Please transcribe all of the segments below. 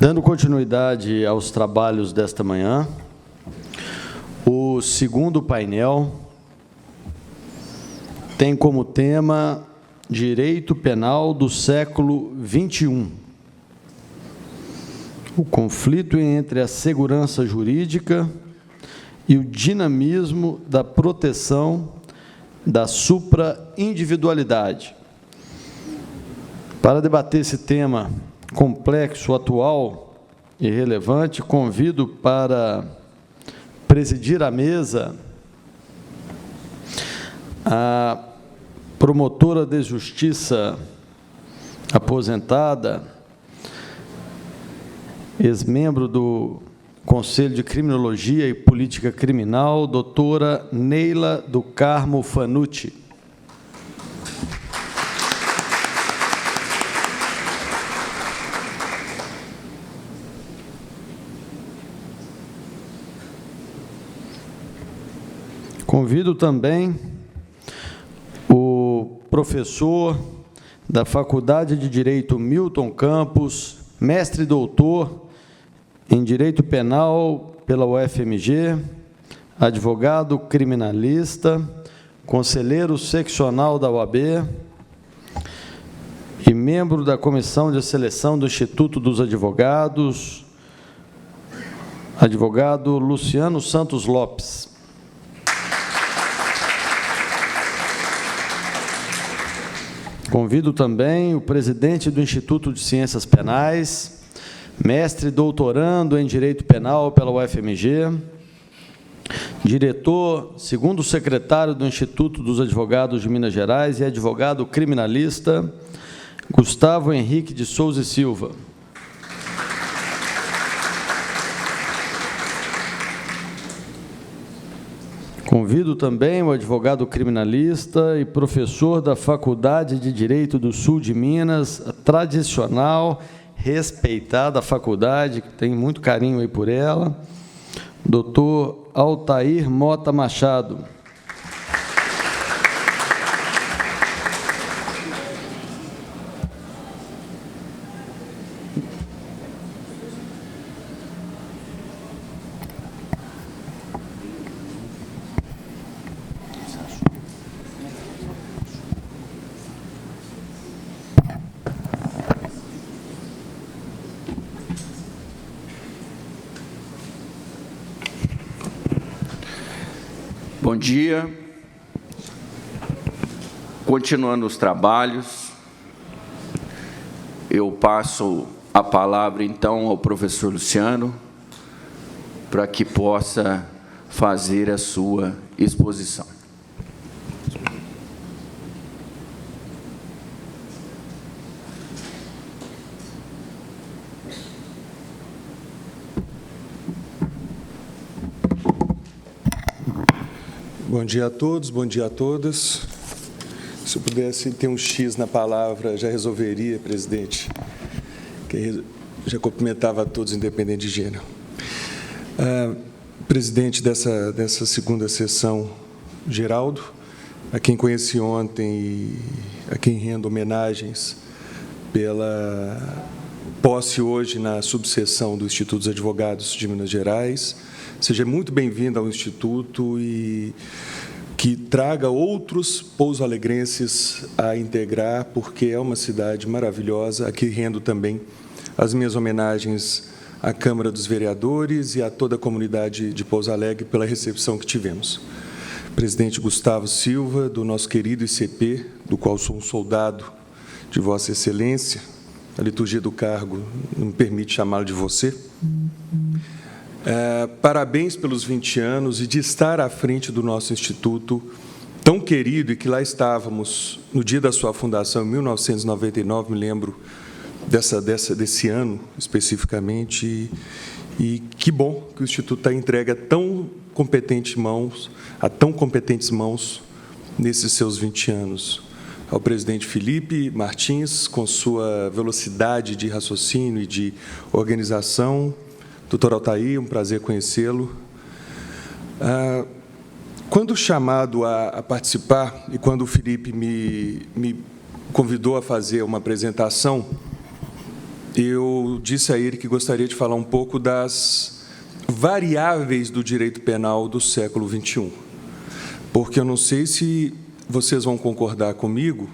Dando continuidade aos trabalhos desta manhã, o segundo painel tem como tema Direito Penal do século XXI. O conflito entre a segurança jurídica e o dinamismo da proteção da supra-individualidade. Para debater esse tema complexo, atual e relevante, convido para presidir a mesa a promotora de justiça aposentada, ex-membro do Conselho de Criminologia e Política Criminal, doutora Neila do Carmo Fanucci. Convido também o professor da Faculdade de Direito Milton Campos, mestre e doutor em Direito Penal pela UFMG, advogado criminalista, conselheiro seccional da OAB e membro da Comissão de Seleção do Instituto dos Advogados, advogado Luciano Santos Lopes. Convido também o presidente do Instituto de Ciências Penais, mestre e doutorando em Direito Penal pela UFMG, diretor, segundo secretário do Instituto dos Advogados de Minas Gerais e advogado criminalista, Gustavo Henrique de Souza e Silva. Convido também o advogado criminalista e professor da Faculdade de Direito do Sul de Minas, a tradicional, respeitada faculdade, que tem muito carinho aí por ela, doutor Altair Mota Machado. Bom dia. Continuando os trabalhos, eu passo a palavra, então, ao professor Luciano, para que possa fazer a sua exposição. Bom dia a todos, bom dia a todas. Se eu pudesse ter um X na palavra, já resolveria, presidente. Já cumprimentava a todos, independente de gênero. Presidente dessa segunda sessão, Geraldo, a quem conheci ontem e a quem rendo homenagens pela posse hoje na subseção do Instituto dos Advogados de Minas Gerais. Seja muito bem-vindo ao Instituto e que traga outros pouso-alegrenses a integrar, porque é uma cidade maravilhosa. Aqui rendo também as minhas homenagens à Câmara dos Vereadores e a toda a comunidade de Pouso Alegre pela recepção que tivemos. Presidente Gustavo Silva, do nosso querido ICP, do qual sou um soldado de Vossa Excelência, a liturgia do cargo não me permite chamá-lo de você. Parabéns pelos 20 anos e de estar à frente do nosso instituto tão querido, e que lá estávamos no dia da sua fundação, em 1999, me lembro desse ano especificamente, e que bom que o Instituto está entregue a tão competentes mãos nesses seus 20 anos. Ao presidente Felipe Martins, com sua velocidade de raciocínio e de organização, doutor Altair, um prazer conhecê-lo. Quando chamado a participar, e quando o Felipe me convidou a fazer uma apresentação, eu disse a ele que gostaria de falar um pouco das variáveis do direito penal do século XXI, porque eu não sei se vocês vão concordar comigo,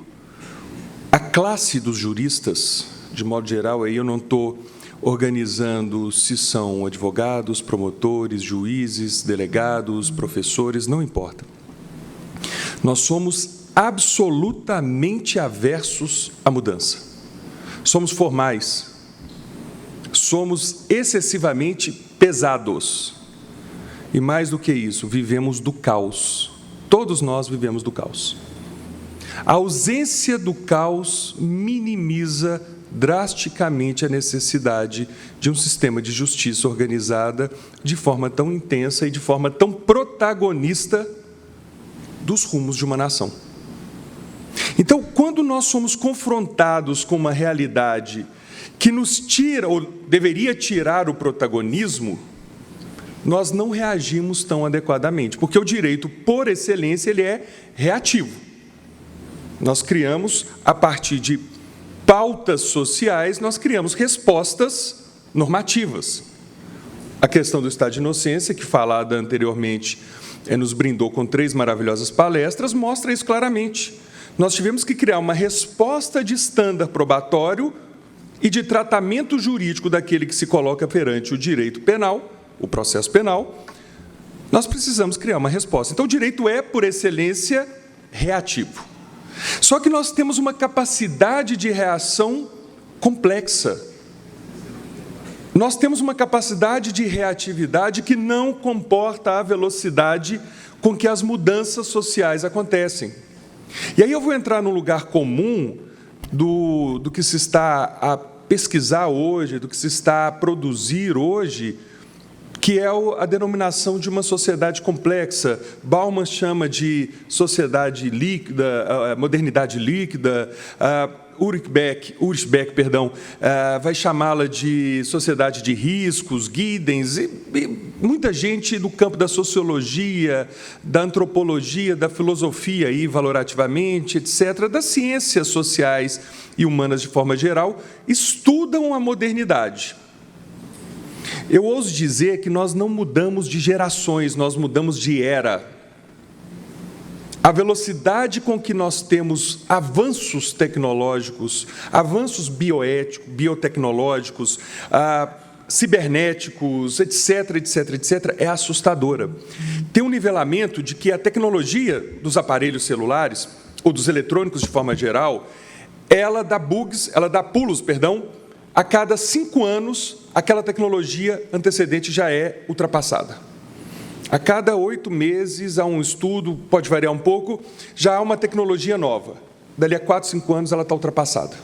a classe dos juristas, de modo geral, aí eu não estou organizando se são advogados, promotores, juízes, delegados, professores, não importa. Nós somos absolutamente aversos à mudança. Somos formais. Somos excessivamente pesados. E mais do que isso, vivemos do caos. Todos nós vivemos do caos. A ausência do caos minimiza drasticamente a necessidade de um sistema de justiça organizada de forma tão intensa e de forma tão protagonista dos rumos de uma nação. Então, quando nós somos confrontados com uma realidade que nos tira, ou deveria tirar o protagonismo, nós não reagimos tão adequadamente, porque o direito, por excelência, ele é reativo. Nós criamos, a partir de pautas sociais, nós criamos respostas normativas. A questão do estado de inocência, que falada anteriormente, nos brindou com 3 maravilhosas palestras, mostra isso claramente. Nós tivemos que criar uma resposta de estándar probatório e de tratamento jurídico daquele que se coloca perante o direito penal, o processo penal. Nós precisamos criar uma resposta. Então, o direito é, por excelência, reativo. Só que nós temos uma capacidade de reação complexa. Nós temos uma capacidade de reatividade que não comporta a velocidade com que as mudanças sociais acontecem. E aí eu vou entrar num lugar comum do que se está a pesquisar hoje, do que se está a produzir hoje, que é a denominação de uma sociedade complexa. Bauman chama de sociedade líquida, modernidade líquida, Ulrich Beck, vai chamá-la de sociedade de riscos, Giddens, e muita gente do campo da sociologia, da antropologia, da filosofia, aí, valorativamente, etc., das ciências sociais e humanas de forma geral, estudam a modernidade. Eu ouso dizer que nós não mudamos de gerações, nós mudamos de era. A velocidade com que nós temos avanços tecnológicos, avanços bioéticos, biotecnológicos, cibernéticos, etc., é assustadora. Tem um nivelamento de que a tecnologia dos aparelhos celulares, ou dos eletrônicos de forma geral, ela dá pulos, a cada 5 anos, aquela tecnologia antecedente já é ultrapassada. A cada 8 meses, há um estudo, pode variar um pouco, já há uma tecnologia nova. Dali a 4, 5 anos, ela está ultrapassada.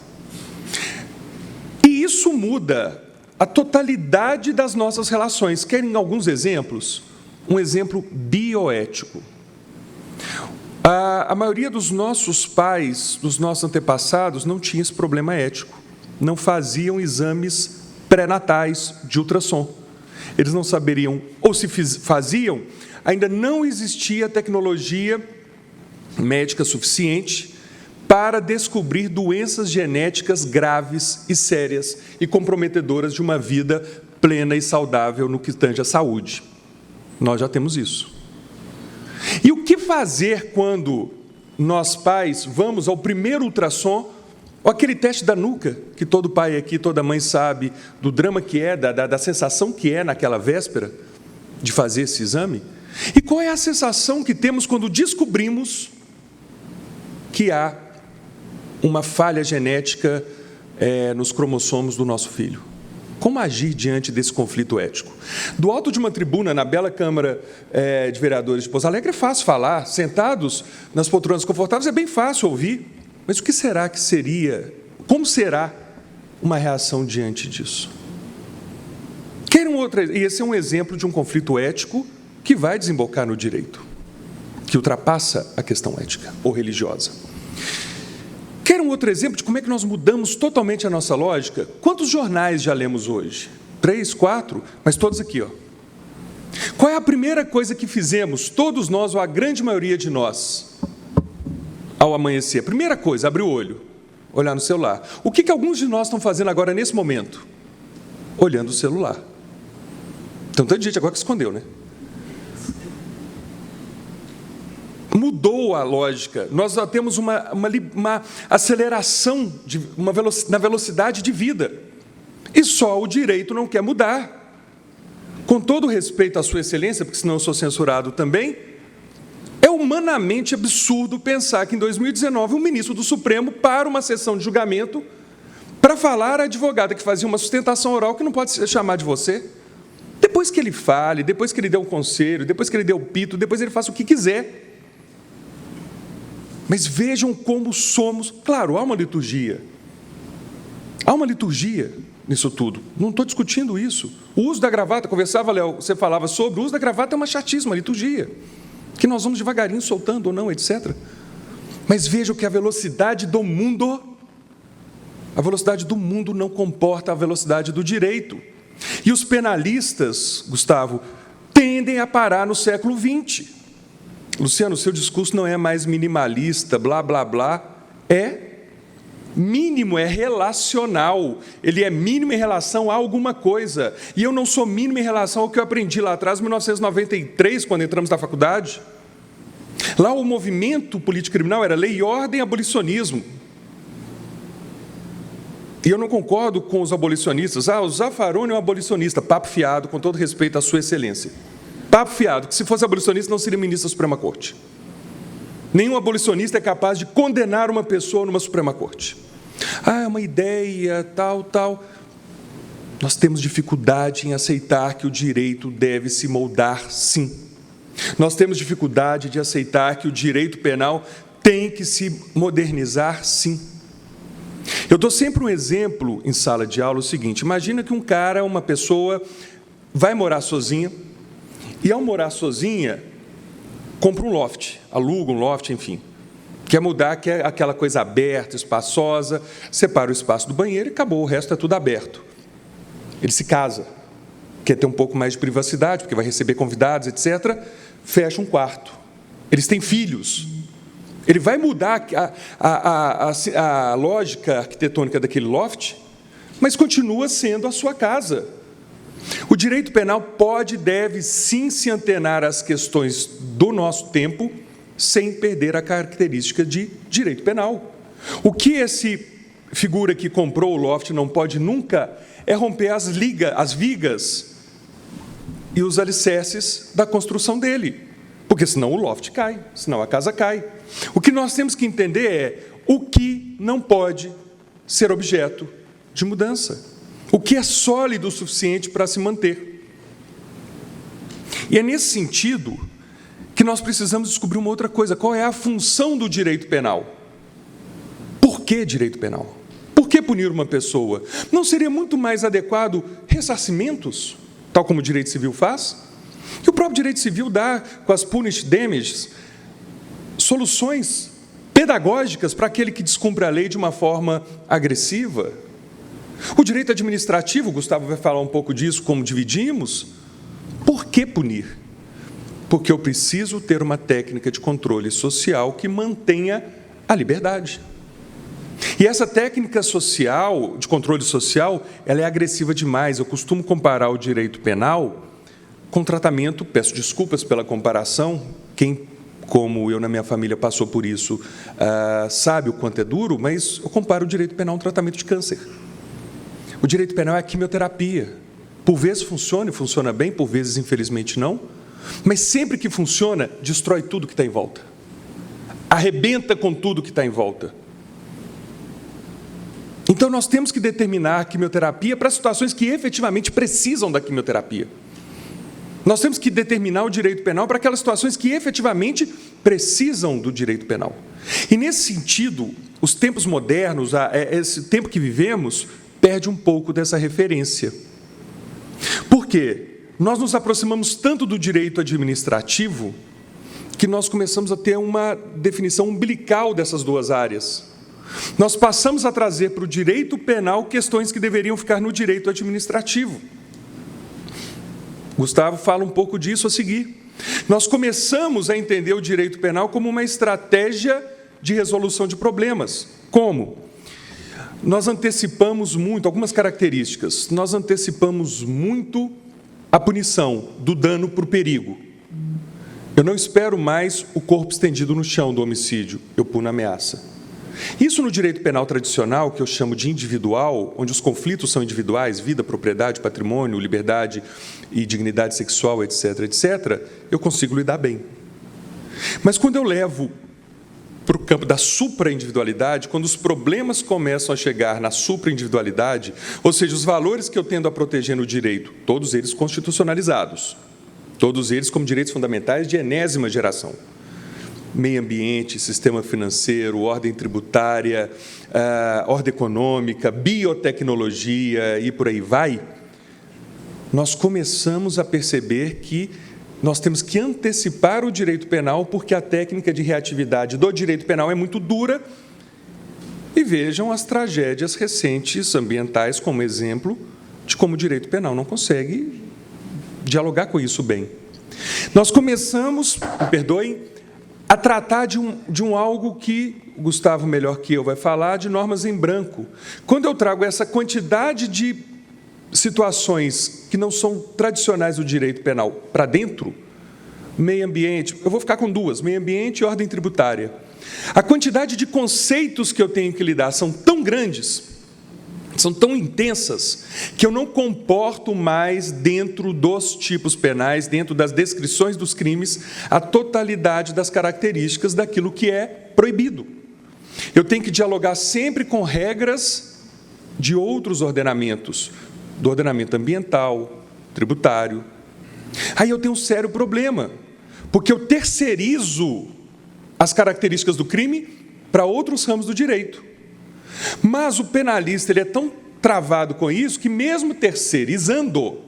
E isso muda a totalidade das nossas relações. Querem alguns exemplos? Um exemplo bioético. A maioria dos nossos pais, dos nossos antepassados, não tinha esse problema ético. Não faziam exames pré-natais de ultrassom. Eles não saberiam, ou se faziam, ainda não existia tecnologia médica suficiente para descobrir doenças genéticas graves e sérias e comprometedoras de uma vida plena e saudável no que tange à saúde. Nós já temos isso. E o que fazer quando nós, pais, vamos ao primeiro ultrassom, ou aquele teste da nuca, que todo pai aqui, toda mãe sabe do drama que é, da sensação que é naquela véspera de fazer esse exame? E qual é a sensação que temos quando descobrimos que há uma falha genética nos cromossomos do nosso filho? Como agir diante desse conflito ético? Do alto de uma tribuna, na bela Câmara de Vereadores de Pouso Alegre, é fácil falar. Sentados nas poltronas confortáveis, é bem fácil ouvir. Mas o que será que seria, como será uma reação diante disso? E esse é um exemplo de um conflito ético que vai desembocar no direito, que ultrapassa a questão ética ou religiosa. Quer um outro exemplo de como é que nós mudamos totalmente a nossa lógica? Quantos jornais já lemos hoje? 3, 4, mas todos aqui, ó. Qual é a primeira coisa que fizemos, todos nós, ou a grande maioria de nós, ao amanhecer? Primeira coisa, abrir o olho. olhar no celular. O que alguns de nós estão fazendo agora, nesse momento? Olhando o celular. Então, tanta gente agora que escondeu, né? Mudou a lógica. Nós já temos uma aceleração na velocidade de vida. E só o direito não quer mudar. Com todo respeito à sua excelência, porque senão eu sou censurado também, é humanamente absurdo pensar que em 2019 um ministro do Supremo para uma sessão de julgamento para falar à advogada que fazia uma sustentação oral que não pode se chamar de você. Depois que ele fale, depois que ele dê um conselho, depois que ele dê o pito, depois ele faça o que quiser. Mas vejam como somos. Claro, há uma liturgia. Há uma liturgia nisso tudo. Não estou discutindo isso. O uso da gravata, conversava, Léo, você falava sobre, o uso da gravata é uma chatice, uma liturgia. Que nós vamos devagarinho soltando ou não, etc. Mas vejam que a velocidade do mundo não comporta a velocidade do direito. E os penalistas, Gustavo, tendem a parar no século XX. Luciano, o seu discurso não é mais minimalista, blá, blá, blá. É mínimo, é relacional. Ele é mínimo em relação a alguma coisa. E eu não sou mínimo em relação ao que eu aprendi lá atrás, em 1993, quando entramos na faculdade. Lá o movimento político-criminal era lei e ordem e abolicionismo. E eu não concordo com os abolicionistas. O Zaffaroni é um abolicionista, papo fiado, com todo respeito à sua excelência. Papo fiado, que se fosse abolicionista não seria ministro da Suprema Corte. Nenhum abolicionista é capaz de condenar uma pessoa numa Suprema Corte. É uma ideia, tal. Nós temos dificuldade em aceitar que o direito deve se moldar, sim. Nós temos dificuldade de aceitar que o direito penal tem que se modernizar, sim. Eu dou sempre um exemplo em sala de aula, o seguinte: imagina que uma pessoa, vai morar sozinha, e ao morar sozinha, compra um loft, aluga um loft, enfim. Quer mudar, quer aquela coisa aberta, espaçosa, separa o espaço do banheiro e acabou, o resto é tudo aberto. Ele se casa, quer ter um pouco mais de privacidade, porque vai receber convidados, etc., fecha um quarto. Eles têm filhos. Ele vai mudar a lógica arquitetônica daquele loft, mas continua sendo a sua casa. O direito penal pode e deve, sim, se antenar às questões do nosso tempo, sem perder a característica de direito penal. O que esse figura que comprou o loft não pode nunca é romper as vigas e os alicerces da construção dele, porque senão o loft cai, senão a casa cai. O que nós temos que entender é o que não pode ser objeto de mudança, o que é sólido o suficiente para se manter. E é nesse sentido que nós precisamos descobrir uma outra coisa: qual é a função do direito penal? Por que direito penal? Por que punir uma pessoa? Não seria muito mais adequado ressarcimentos, tal como o direito civil faz? E o próprio direito civil dá, com as punished damages, soluções pedagógicas para aquele que descumpre a lei de uma forma agressiva. O direito administrativo, o Gustavo vai falar um pouco disso, como dividimos. Por que punir? Porque eu preciso ter uma técnica de controle social que mantenha a liberdade. E essa técnica social, de controle social, ela é agressiva demais. Eu costumo comparar o direito penal com tratamento, peço desculpas pela comparação, quem, como eu na minha família, passou por isso, sabe o quanto é duro, mas eu comparo o direito penal a um tratamento de câncer. O direito penal é a quimioterapia. Por vezes funciona bem, por vezes, infelizmente, não. Mas sempre que funciona, destrói tudo que está em volta. Arrebenta com tudo que está em volta. Então, nós temos que determinar a quimioterapia para situações que efetivamente precisam da quimioterapia. Nós temos que determinar o direito penal para aquelas situações que efetivamente precisam do direito penal. E, nesse sentido, os tempos modernos, esse tempo que vivemos, perde um pouco dessa referência. Por quê? Nós nos aproximamos tanto do direito administrativo que nós começamos a ter uma definição umbilical dessas duas áreas. Nós passamos a trazer para o direito penal questões que deveriam ficar no direito administrativo. Gustavo fala um pouco disso a seguir. Nós começamos a entender o direito penal como uma estratégia de resolução de problemas. Como? nós antecipamos muito, algumas características, nós antecipamos muito a punição do dano por perigo. Eu não espero mais o corpo estendido no chão do homicídio, eu puno a ameaça. Isso no direito penal tradicional, que eu chamo de individual, onde os conflitos são individuais, vida, propriedade, patrimônio, liberdade e dignidade sexual, etc., etc., eu consigo lidar bem. Mas quando eu levo para o campo da supraindividualidade, quando os problemas começam a chegar na supraindividualidade, ou seja, os valores que eu tendo a proteger no direito, todos eles constitucionalizados, todos eles como direitos fundamentais de enésima geração, meio ambiente, sistema financeiro, ordem tributária, ordem econômica, biotecnologia e por aí vai, nós começamos a perceber que nós temos que antecipar o direito penal, porque a técnica de reatividade do direito penal é muito dura. E vejam as tragédias recentes ambientais como exemplo de como o direito penal não consegue dialogar com isso bem. Nós começamos, me perdoem, a tratar de um algo que o Gustavo, melhor que eu, vai falar, de normas em branco. Quando eu trago essa quantidade de situações que não são tradicionais do direito penal para dentro, meio ambiente, eu vou ficar com duas, meio ambiente e ordem tributária. A quantidade de conceitos que eu tenho que lidar são tão grandes, são tão intensas, que eu não comporto mais dentro dos tipos penais, dentro das descrições dos crimes, a totalidade das características daquilo que é proibido. Eu tenho que dialogar sempre com regras de outros ordenamentos, do ordenamento ambiental, tributário. Aí eu tenho um sério problema, porque eu terceirizo as características do crime para outros ramos do direito. Mas o penalista ele é tão travado com isso que, mesmo terceirizando,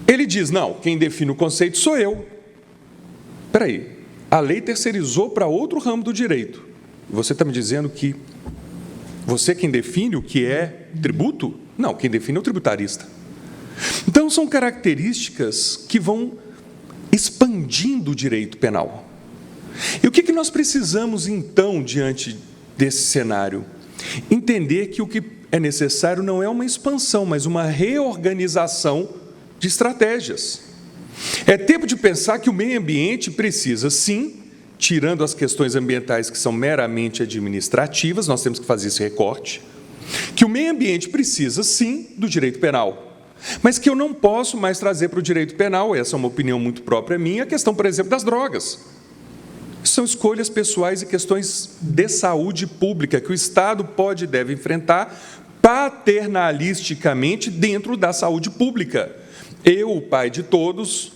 ele diz, não, quem define o conceito sou eu. Espera aí, a lei terceirizou para outro ramo do direito. Você está me dizendo que você quem define o que é tributo? Não, quem define é o tributarista. Então, são características que vão expandindo o direito penal. E o que nós precisamos, então, diante desse cenário? Entender que o que é necessário não é uma expansão, mas uma reorganização de estratégias. É tempo de pensar que o meio ambiente precisa, sim, tirando as questões ambientais que são meramente administrativas, nós temos que fazer esse recorte, que o meio ambiente precisa, sim, do direito penal, mas que eu não posso mais trazer para o direito penal, essa é uma opinião muito própria minha, a questão, por exemplo, das drogas. São escolhas pessoais e questões de saúde pública que o Estado pode e deve enfrentar paternalisticamente dentro da saúde pública. Eu, o pai de todos,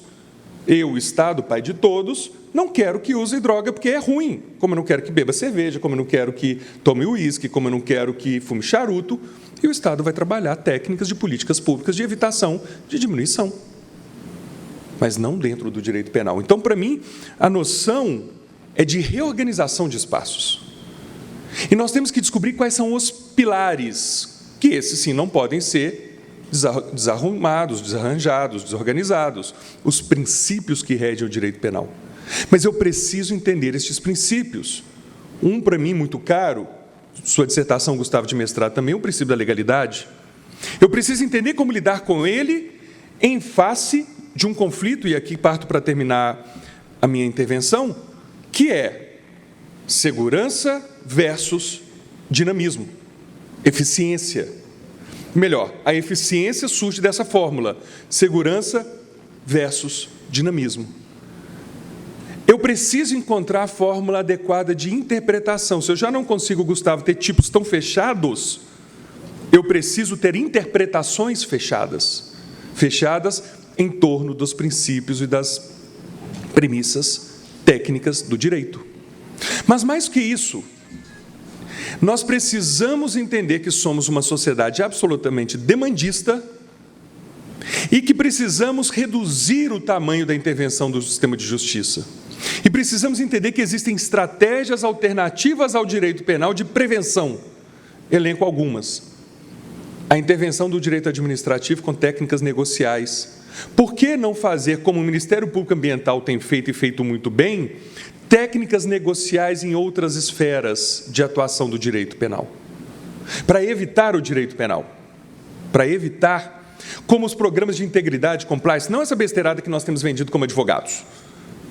eu, o Estado, pai de todos, não quero que use droga porque é ruim, como eu não quero que beba cerveja, como eu não quero que tome uísque, como eu não quero que fume charuto, e o Estado vai trabalhar técnicas de políticas públicas de evitação, de diminuição, mas não dentro do direito penal. Então, para mim, a noção é de reorganização de espaços. E nós temos que descobrir quais são os pilares, que esses, sim, não podem ser desarrumados, desarranjados, desorganizados, os princípios que regem o direito penal. Mas eu preciso entender estes princípios. Um, para mim, muito caro, sua dissertação, Gustavo, de mestrado também, o princípio da legalidade. Eu preciso entender como lidar com ele em face de um conflito, e aqui parto para terminar a minha intervenção, que é segurança versus dinamismo, eficiência. Melhor, a eficiência surge dessa fórmula, segurança versus dinamismo. Eu preciso encontrar a fórmula adequada de interpretação. Se eu já não consigo, Gustavo, ter tipos tão fechados, eu preciso ter interpretações fechadas, fechadas em torno dos princípios e das premissas técnicas do direito. Mas mais que isso, nós precisamos entender que somos uma sociedade absolutamente demandista e que precisamos reduzir o tamanho da intervenção do sistema de justiça. E precisamos entender que existem estratégias alternativas ao direito penal de prevenção. Elenco algumas. A intervenção do direito administrativo com técnicas negociais. Por que não fazer, como o Ministério Público Ambiental tem feito e feito muito bem, técnicas negociais em outras esferas de atuação do direito penal? para evitar o direito penal, para evitar, como os programas de integridade, compliance, não essa besteirada que nós temos vendido como advogados.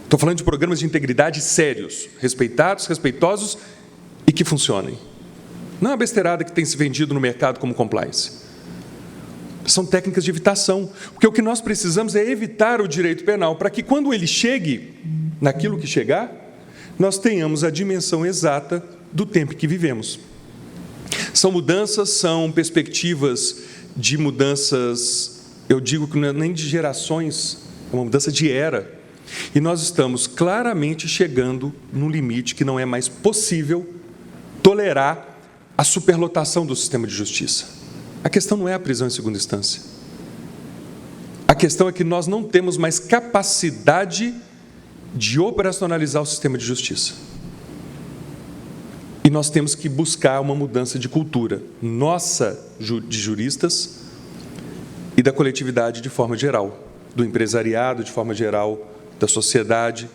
Estou falando de programas de integridade sérios, respeitados, respeitosos e que funcionem. Não é a besteirada que tem se vendido no mercado como compliance. São técnicas de evitação, porque o que nós precisamos é evitar o direito penal, para que quando ele chegue, naquilo que chegar, nós tenhamos a dimensão exata do tempo que vivemos. São mudanças, são perspectivas de mudanças, eu digo que não é nem de gerações, é uma mudança de era. E nós estamos claramente chegando num limite que não é mais possível tolerar a superlotação do sistema de justiça. A questão não é a prisão em segunda instância. A questão é que nós não temos mais capacidade de operacionalizar o sistema de justiça. E nós temos que buscar uma mudança de cultura, nossa, de juristas, e da coletividade de forma geral, do empresariado de forma geral, da sociedade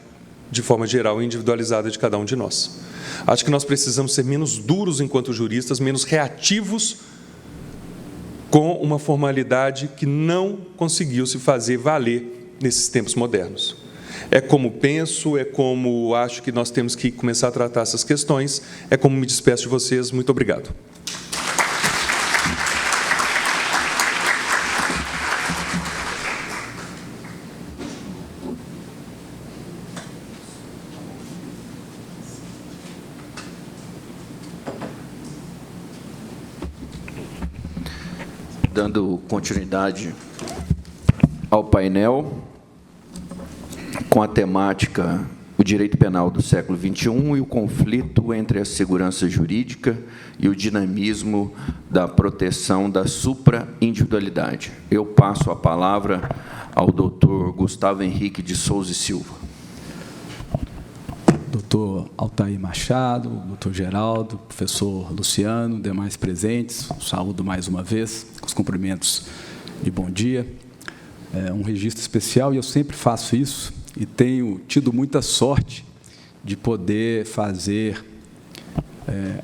de forma geral e individualizada de cada um de nós. Acho que nós precisamos ser menos duros enquanto juristas, menos reativos com uma formalidade que não conseguiu se fazer valer nesses tempos modernos. É como penso, é como acho que nós temos que começar a tratar essas questões, é como me despeço de vocês. Muito obrigado. Dando continuidade ao painel, com a temática o direito penal do século XXI e o conflito entre a segurança jurídica e o dinamismo da proteção da supra-individualidade. Eu passo a palavra ao doutor Gustavo Henrique de Souza e Silva. Doutor Altair Machado, doutor Geraldo, professor Luciano, demais presentes, saúdo mais uma vez, com os cumprimentos de bom dia. É um registro especial e eu sempre faço isso e tenho tido muita sorte de poder fazer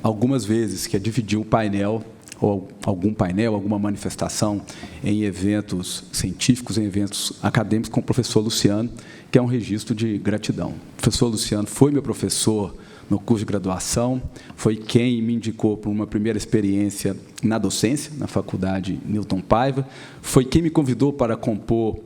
algumas vezes, que é dividir um painel, ou algum painel, alguma manifestação em eventos científicos, em eventos acadêmicos com o professor Luciano, que é um registro de gratidão. O professor Luciano foi meu professor no curso de graduação, foi quem me indicou para uma primeira experiência na docência, na Faculdade Newton Paiva, foi quem me convidou para compor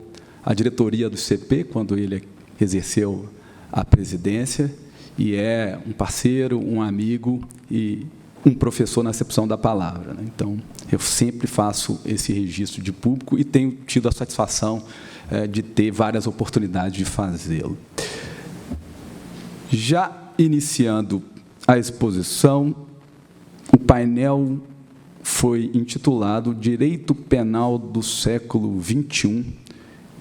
a diretoria do CP, quando ele exerceu a presidência, e é um parceiro, um amigo e um professor na acepção da palavra, né? Então, eu sempre faço esse registro de público e tenho tido a satisfação de ter várias oportunidades de fazê-lo. Já iniciando a exposição, o painel foi intitulado Direito Penal do Século XXI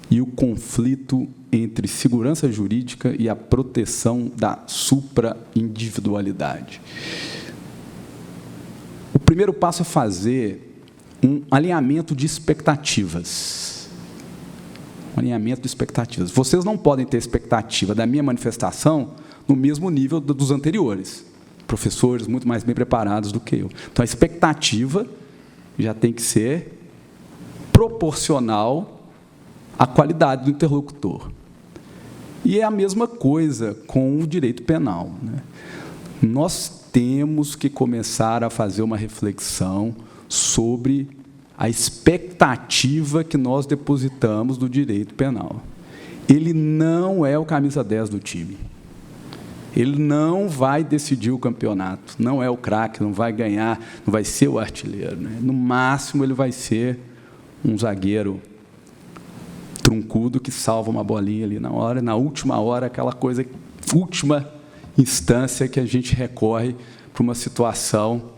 e o conflito entre segurança jurídica e a proteção da supra-individualidade. O primeiro passo é fazer um alinhamento de expectativas. Um alinhamento de expectativas. Vocês não podem ter expectativa da minha manifestação no mesmo nível dos anteriores. Professores muito mais bem preparados do que eu. Então, a expectativa já tem que ser proporcional à qualidade do interlocutor. E é a mesma coisa com o direito penal, né? Nós temos que começar a fazer uma reflexão sobre a expectativa que nós depositamos do direito penal. Ele não é o camisa 10 do time. Ele não vai decidir o campeonato, não é o craque, não vai ganhar, não vai ser o artilheiro, né? No máximo, ele vai ser um zagueiro truncudo que salva uma bolinha ali na última hora, aquela coisa, última instância que a gente recorre para uma situação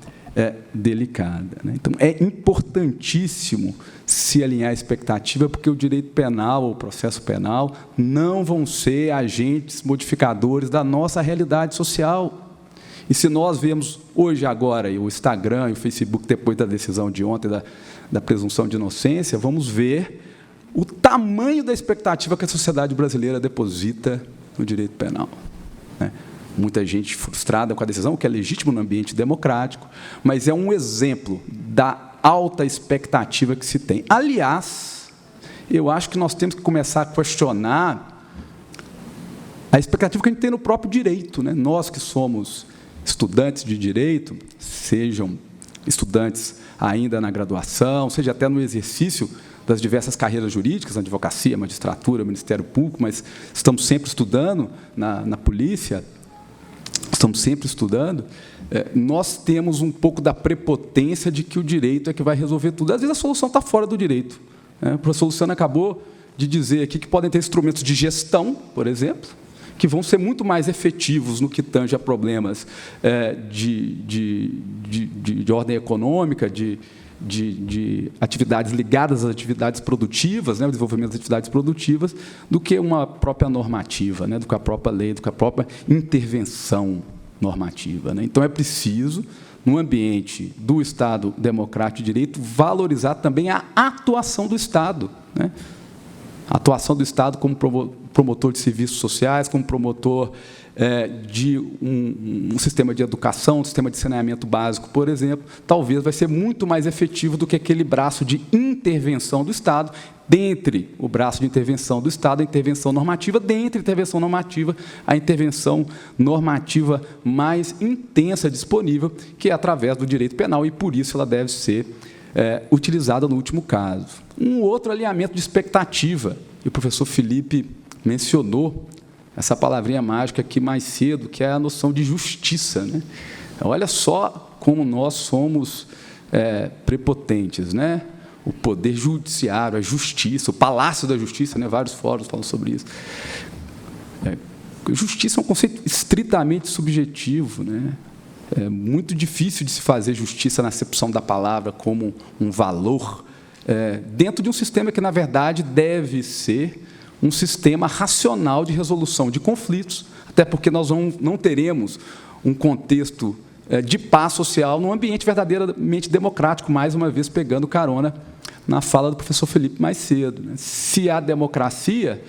delicada, né? Então, é importantíssimo se alinhar a expectativa, porque o direito penal, o processo penal, não vão ser agentes modificadores da nossa realidade social. E se nós vemos hoje, agora, o Instagram e o Facebook, depois da decisão de ontem, da presunção de inocência, vamos ver o tamanho da expectativa que a sociedade brasileira deposita no direito penal, né? muita gente frustrada com a decisão, o que é legítimo no ambiente democrático, mas é um exemplo da alta expectativa que se tem. Aliás, eu acho que nós temos que começar a questionar a expectativa que a gente tem no próprio direito, né? Nós que somos estudantes de direito, sejam estudantes ainda na graduação, seja até no exercício das diversas carreiras jurídicas, advocacia, magistratura, Ministério Público, mas estamos sempre estudando na polícia, estamos sempre estudando, nós temos um pouco da prepotência de que o direito é que vai resolver tudo. Às vezes a solução está fora do direito. O professor Luciano acabou de dizer aqui que podem ter instrumentos de gestão, por exemplo, que vão ser muito mais efetivos no que tange a problemas de ordem econômica, de atividades ligadas às atividades produtivas, né, o desenvolvimento das atividades produtivas, do que uma própria normativa, né, do que a própria lei, do que a própria intervenção normativa, né. Então, é preciso, no ambiente do Estado democrático de direito, valorizar também a atuação do Estado, né, a atuação do Estado como promotor de serviços sociais, como promotor de um sistema de educação, um sistema de saneamento básico, por exemplo, talvez vai ser muito mais efetivo do que aquele braço de intervenção do Estado, dentre o braço de intervenção do Estado, a intervenção normativa, dentre a intervenção normativa, a intervenção normativa mais intensa disponível, que é através do direito penal, e, por isso, ela deve ser utilizada no último caso. Um outro alinhamento de expectativa, e o professor Felipe mencionou essa palavrinha mágica aqui mais cedo, que é a noção de justiça, né? Olha só como nós somos prepotentes, né? O poder judiciário, a justiça, o Palácio da Justiça, né? Vários fóruns falam sobre isso. Justiça é um conceito estritamente subjetivo, né? É muito difícil de se fazer justiça na acepção da palavra como um valor, dentro de um sistema que, na verdade, deve ser um sistema racional de resolução de conflitos, até porque nós não teremos um contexto de paz social num ambiente verdadeiramente democrático, mais uma vez pegando carona na fala do professor Felipe mais cedo, né? Se há democracia,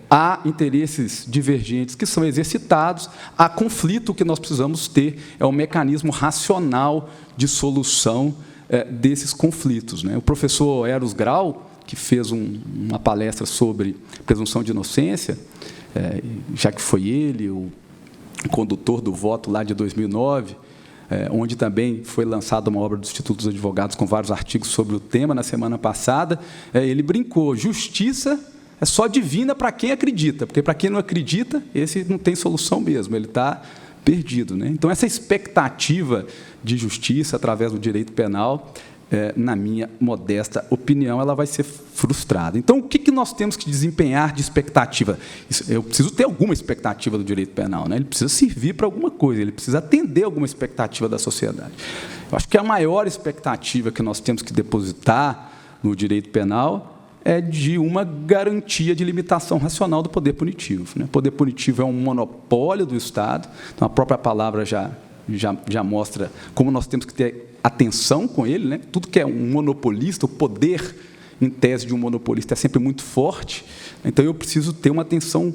há interesses divergentes que são exercitados, há conflito. O que nós precisamos ter é um mecanismo racional de solução desses conflitos, né? O professor Eros Grau, que fez uma palestra sobre presunção de inocência, já que foi ele o condutor do voto lá de 2009, onde também foi lançada uma obra do Instituto dos Advogados com vários artigos sobre o tema na semana passada, ele brincou: justiça é só divina para quem acredita, porque para quem não acredita, esse não tem solução mesmo, ele está perdido, né? Então, essa expectativa de justiça através do direito penal, na minha modesta opinião, ela vai ser frustrada. Então, o que nós temos que desempenhar de expectativa? Eu preciso ter alguma expectativa do direito penal, né? Ele precisa servir para alguma coisa, ele precisa atender alguma expectativa da sociedade. Eu acho que a maior expectativa que nós temos que depositar no direito penal é de uma garantia de limitação racional do poder punitivo, né? O poder punitivo é um monopólio do Estado, então a própria palavra já mostra como nós temos que ter atenção com ele, né? Tudo que é um monopolista, o poder, em tese, de um monopolista é sempre muito forte, então eu preciso ter uma atenção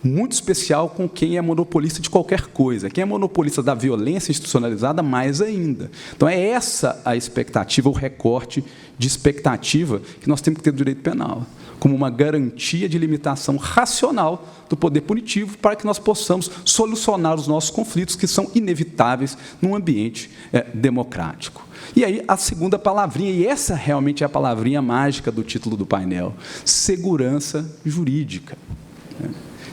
muito especial com quem é monopolista de qualquer coisa. Quem é monopolista da violência institucionalizada, mais ainda. Então, é essa a expectativa, o recorte de expectativa que nós temos que ter do direito penal, como uma garantia de limitação racional do poder punitivo para que nós possamos solucionar os nossos conflitos, que são inevitáveis num ambiente democrático. E aí, a segunda palavrinha, e essa realmente é a palavrinha mágica do título do painel: segurança jurídica.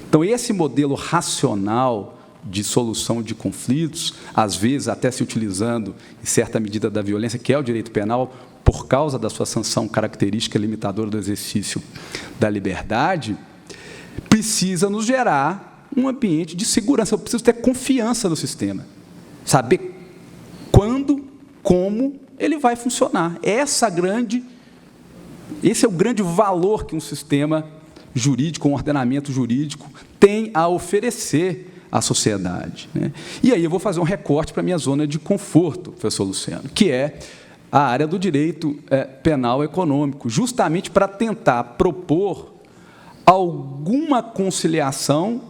Então, esse modelo racional de solução de conflitos, às vezes até se utilizando, em certa medida, da violência, que é o direito penal, por causa da sua sanção característica limitadora do exercício da liberdade, precisa nos gerar um ambiente de segurança. Eu preciso ter confiança no sistema, saber quando, como ele vai funcionar. Esse é o grande valor que um sistema jurídico, um ordenamento jurídico, tem a oferecer à sociedade, né? E aí eu vou fazer um recorte para a minha zona de conforto, professor Luciano, que é a área do direito penal econômico, justamente para tentar propor alguma conciliação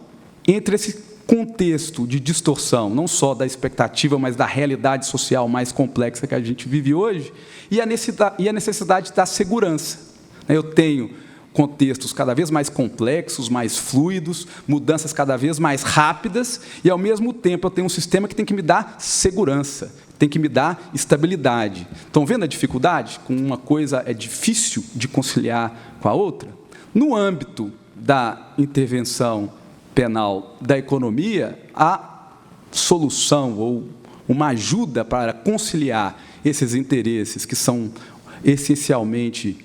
entre esse contexto de distorção, não só da expectativa, mas da realidade social mais complexa que a gente vive hoje, e a necessidade da segurança. Eu tenho contextos cada vez mais complexos, mais fluidos, mudanças cada vez mais rápidas, e, ao mesmo tempo, eu tenho um sistema que tem que me dar segurança, tem que me dar estabilidade. Estão vendo a dificuldade? Com uma coisa é difícil de conciliar com a outra? No âmbito da intervenção penal da economia, a solução ou uma ajuda para conciliar esses interesses que são essencialmente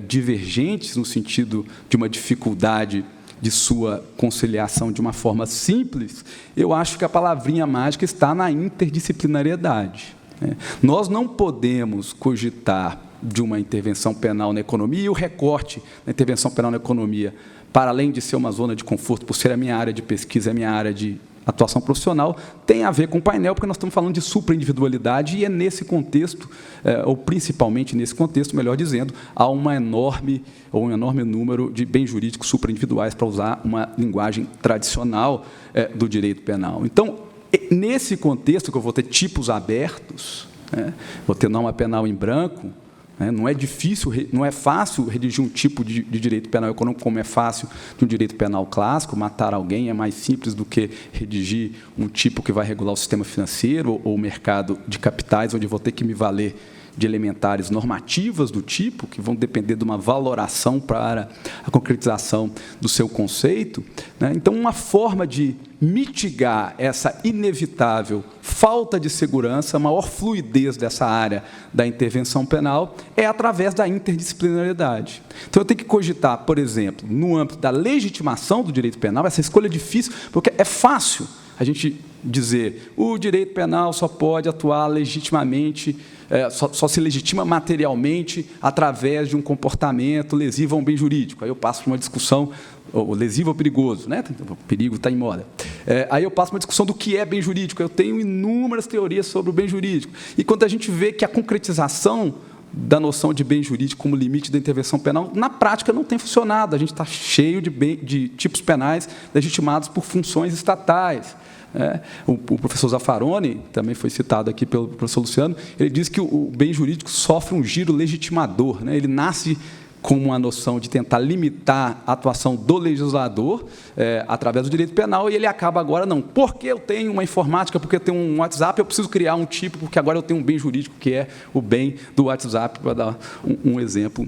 divergentes no sentido de uma dificuldade de sua conciliação de uma forma simples, eu acho que a palavrinha mágica está na interdisciplinariedade. Nós não podemos cogitar de uma intervenção penal na economia, e o recorte da intervenção penal na economia, para além de ser uma zona de conforto, por ser a minha área de pesquisa, a minha área de atuação profissional, tem a ver com o painel, porque nós estamos falando de supraindividualidade, e é nesse contexto, ou principalmente nesse contexto, melhor dizendo, há um enorme número de bens jurídicos supraindividuais, para usar uma linguagem tradicional do direito penal. Então, nesse contexto, que eu vou ter tipos abertos, vou ter norma penal em branco, não é difícil, não é fácil redigir um tipo de direito penal econômico como é fácil de um direito penal clássico. Matar alguém é mais simples do que redigir um tipo que vai regular o sistema financeiro ou o mercado de capitais, onde eu vou ter que me valer de elementares normativas do tipo, que vão depender de uma valoração para a concretização do seu conceito. Então, uma forma de mitigar essa inevitável falta de segurança, a maior fluidez dessa área da intervenção penal, é através da interdisciplinariedade. Então, eu tenho que cogitar, por exemplo, no âmbito da legitimação do direito penal, essa escolha é difícil, porque é fácil a gente dizer o direito penal só pode atuar legitimamente, só se legitima materialmente através de um comportamento lesivo a um bem jurídico. Aí eu passo por uma discussão, lesivo ou perigoso, o perigo está em moda. Aí eu passo por uma discussão do que é bem jurídico. Eu tenho inúmeras teorias sobre o bem jurídico. E quando a gente vê que a concretização da noção de bem jurídico como limite da intervenção penal, na prática não tem funcionado. A gente está cheio de tipos penais legitimados por funções estatais. O professor Zaffaroni, também foi citado aqui pelo professor Luciano, ele diz que o bem jurídico sofre um giro legitimador. Ele nasce com uma noção de tentar limitar a atuação do legislador através do direito penal, e ele acaba agora, não, porque eu tenho uma informática, porque eu tenho um WhatsApp, eu preciso criar um tipo, porque agora eu tenho um bem jurídico, que é o bem do WhatsApp, para dar um exemplo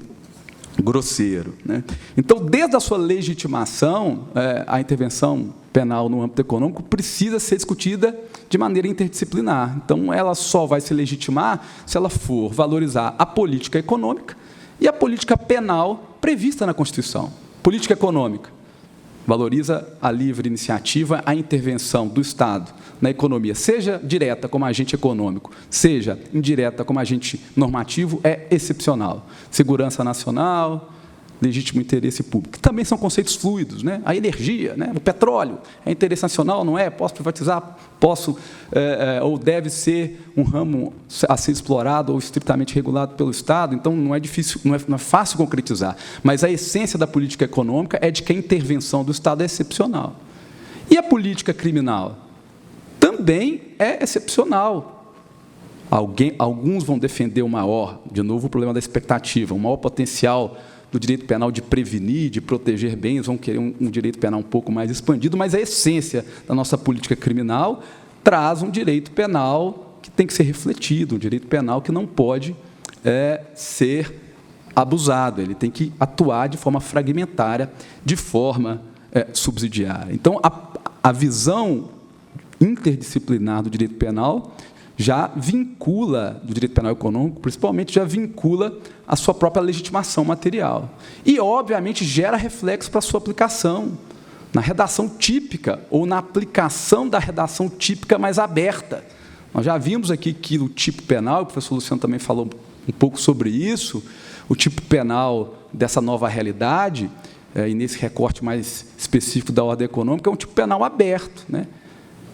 grosseiro. Então, desde a sua legitimação, a intervenção penal no âmbito econômico precisa ser discutida de maneira interdisciplinar. Então, ela só vai se legitimar se ela for valorizar a política econômica e a política penal prevista na Constituição. Política econômica valoriza a livre iniciativa, a intervenção do Estado na economia, seja direta como agente econômico, seja indireta como agente normativo, é excepcional. Segurança nacional, legítimo interesse público, que também são conceitos fluidos. A energia, o petróleo, é interesse nacional, não é? Posso privatizar? Posso, ou deve ser um ramo a ser explorado ou estritamente regulado pelo Estado? Então, não é difícil, não é fácil concretizar. Mas a essência da política econômica é de que a intervenção do Estado é excepcional. E a política criminal? Também é excepcional. Alguns vão defender o maior, de novo o problema da expectativa, o maior potencial do direito penal de prevenir, de proteger bens, vão querer um direito penal um pouco mais expandido, mas a essência da nossa política criminal traz um direito penal que tem que ser refletido, um direito penal que não pode ser abusado, ele tem que atuar de forma fragmentária, de forma subsidiária. Então, a visão interdisciplinar do direito penal já vincula, do direito penal econômico, principalmente, já vincula a sua própria legitimação material. E, obviamente, gera reflexo para a sua aplicação, na redação típica ou na aplicação da redação típica mais aberta. Nós já vimos aqui que o tipo penal, o professor Luciano também falou um pouco sobre isso, o tipo penal dessa nova realidade, e nesse recorte mais específico da ordem econômica, é um tipo penal aberto.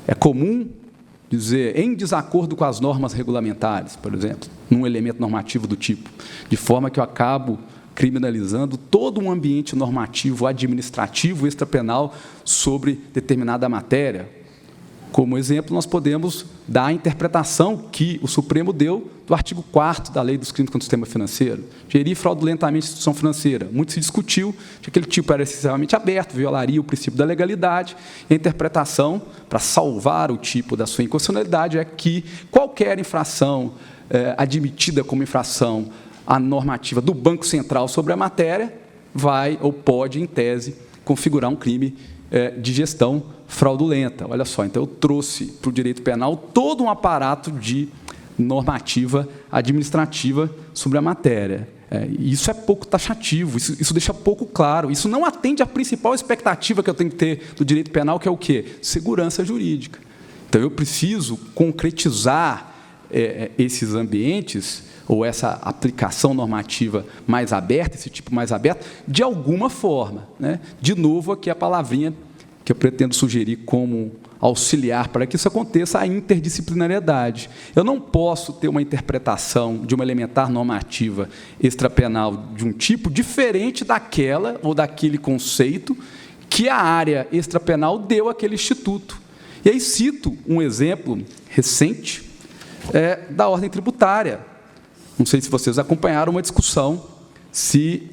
É comum dizer, em desacordo com as normas regulamentares, por exemplo, num elemento normativo do tipo, de forma que eu acabo criminalizando todo um ambiente normativo, administrativo, extrapenal sobre determinada matéria. Como exemplo, nós podemos dar a interpretação que o Supremo deu do artigo 4º da Lei dos Crimes contra o Sistema Financeiro, gerir fraudulentamente a instituição financeira. Muito se discutiu que aquele tipo era excessivamente aberto, violaria o princípio da legalidade, e a interpretação, para salvar o tipo da sua inconstitucionalidade, é que qualquer infração admitida como infração à normativa do Banco Central sobre a matéria vai ou pode, em tese, configurar um crime de gestão fraudulenta. Olha só, então eu trouxe para o direito penal todo um aparato de normativa administrativa sobre a matéria. Isso é pouco taxativo, isso deixa pouco claro, isso não atende à principal expectativa que eu tenho que ter do direito penal, que é o quê? Segurança jurídica. Então, eu preciso concretizar esses ambientes, ou essa aplicação normativa mais aberta, esse tipo mais aberto, de alguma forma, né? De novo, aqui a palavrinha que eu pretendo sugerir como auxiliar para que isso aconteça, a interdisciplinariedade. Eu não posso ter uma interpretação de uma elementar normativa extrapenal de um tipo diferente daquela ou daquele conceito que a área extrapenal deu àquele instituto. E aí cito um exemplo recente da ordem tributária. Não sei se vocês acompanharam uma discussão se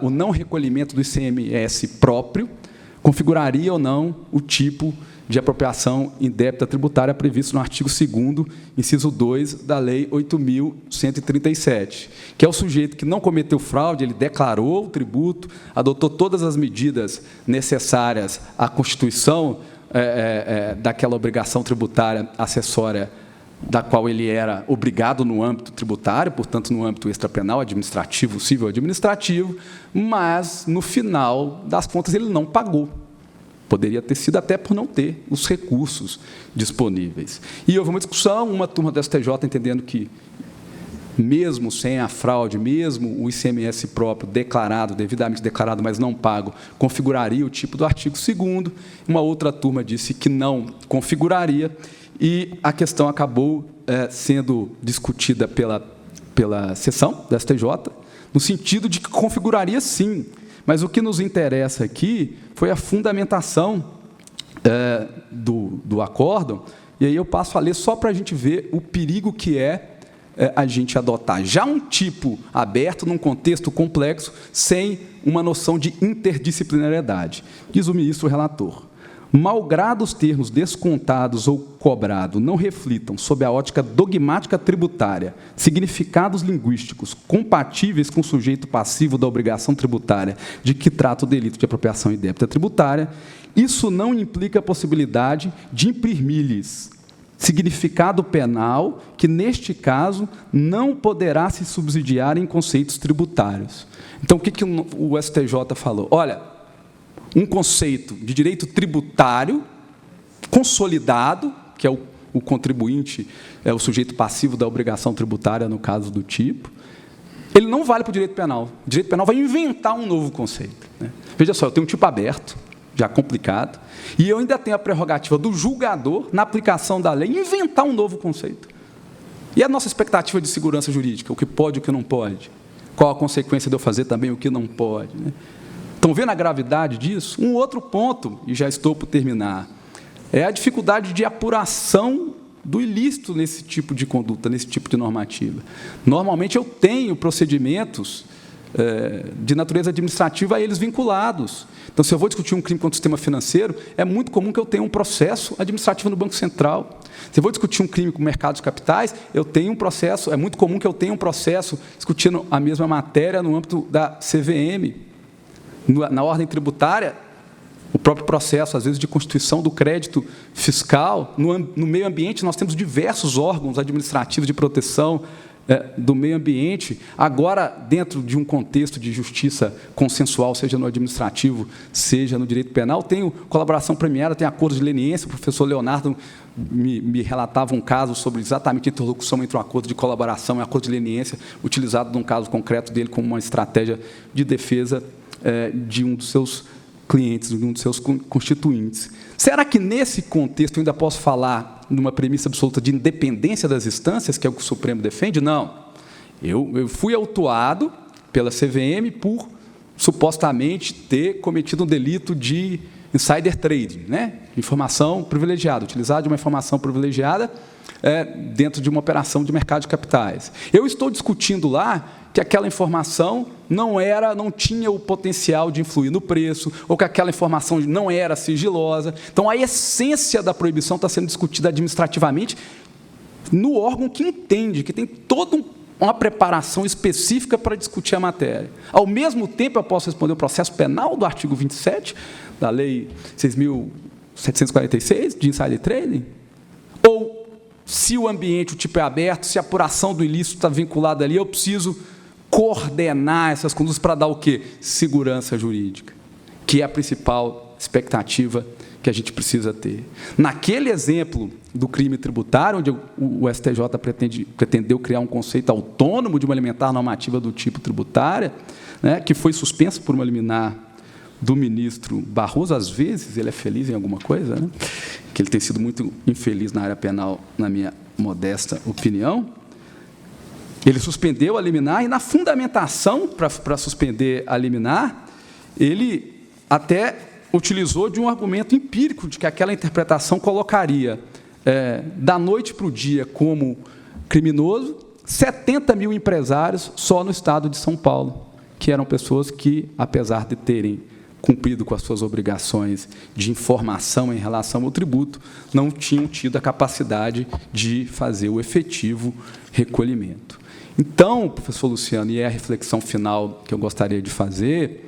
o não recolhimento do ICMS próprio configuraria ou não o tipo de apropriação indébita tributária previsto no artigo 2º, inciso 2, da Lei 8.137, que é o sujeito que não cometeu fraude, ele declarou o tributo, adotou todas as medidas necessárias à constituição daquela obrigação tributária acessória da qual ele era obrigado no âmbito tributário, portanto, no âmbito extrapenal, administrativo, civil administrativo, mas, no final das contas, ele não pagou. Poderia ter sido até por não ter os recursos disponíveis. E houve uma discussão, uma turma do STJ entendendo que, mesmo sem a fraude, mesmo o ICMS próprio declarado, devidamente declarado, mas não pago, configuraria o tipo do artigo 2º. Uma outra turma disse que não configuraria, e a questão acabou sendo discutida pela sessão da STJ, no sentido de que configuraria sim, mas o que nos interessa aqui foi a fundamentação do acórdão, e aí eu passo a ler só para a gente ver o perigo que a gente adotar já um tipo aberto num contexto complexo, sem uma noção de interdisciplinariedade. Diz o ministro relator: malgrado os termos descontados ou cobrado não reflitam, sob a ótica dogmática tributária, significados linguísticos compatíveis com o sujeito passivo da obrigação tributária de que trata o delito de apropriação indébita tributária, isso não implica a possibilidade de imprimir-lhes significado penal que, neste caso, não poderá se subsidiar em conceitos tributários. Então, o que o STJ falou? Olha, um conceito de direito tributário consolidado, que é o contribuinte, é o sujeito passivo da obrigação tributária, no caso do tipo, ele não vale para o direito penal. O direito penal vai inventar um novo conceito, né? Veja só, eu tenho um tipo aberto, já complicado, e eu ainda tenho a prerrogativa do julgador, na aplicação da lei, inventar um novo conceito. E a nossa expectativa de segurança jurídica, o que pode e o que não pode? Qual a consequência de eu fazer também o que não pode, né? Estão vendo a gravidade disso? Um outro ponto, e já estou por terminar, é a dificuldade de apuração do ilícito nesse tipo de conduta, nesse tipo de normativa. Normalmente, eu tenho procedimentos de natureza administrativa a eles vinculados. Então, se eu vou discutir um crime contra o sistema financeiro, é muito comum que eu tenha um processo administrativo no Banco Central. Se eu vou discutir um crime com mercados capitais, eu tenho um processo, é muito comum que eu tenha um processo discutindo a mesma matéria no âmbito da CVM. Na ordem tributária, o próprio processo, às vezes, de constituição do crédito fiscal, no meio ambiente, nós temos diversos órgãos administrativos de proteção do meio ambiente, agora, dentro de um contexto de justiça consensual, seja no administrativo, seja no direito penal, tenho colaboração premiada, tenho acordos de leniência. O professor Leonardo me relatava um caso sobre exatamente a interlocução entre um acordo de colaboração e um acordo de leniência, utilizado num caso concreto dele como uma estratégia de defesa de um dos seus clientes, de um dos seus constituintes. Será que, nesse contexto, eu ainda posso falar numa premissa absoluta de independência das instâncias, que é o que o Supremo defende? Não. Eu fui autuado pela CVM por supostamente ter cometido um delito de insider trading, né? Informação privilegiada, utilizar de uma informação privilegiada dentro de uma operação de mercado de capitais. Eu estou discutindo lá que aquela informação não tinha o potencial de influir no preço, ou que aquela informação não era sigilosa. Então, a essência da proibição está sendo discutida administrativamente no órgão que entende, que tem toda uma preparação específica para discutir a matéria. Ao mesmo tempo, eu posso responder o processo penal do artigo 27 da Lei 6.746, de insider trading? Ou, se o ambiente, o tipo é aberto, se a apuração do ilícito está vinculada ali, eu preciso coordenar essas condutas para dar o quê? Segurança jurídica, que é a principal expectativa que a gente precisa ter. Naquele exemplo do crime tributário, onde o STJ pretendeu criar um conceito autônomo de uma liminar normativa do tipo tributária, né, que foi suspenso por uma liminar do ministro Barroso, às vezes ele é feliz em alguma coisa, né, que ele tem sido muito infeliz na área penal, na minha modesta opinião. Ele suspendeu a liminar e, na fundamentação para suspender a liminar, ele até utilizou de um argumento empírico de que aquela interpretação colocaria, da noite para o dia, como criminoso, 70 mil empresários só no estado de São Paulo, que eram pessoas que, apesar de terem cumprido com as suas obrigações de informação em relação ao tributo, não tinham tido a capacidade de fazer o efetivo recolhimento. Então, professor Luciano, e é a reflexão final que eu gostaria de fazer,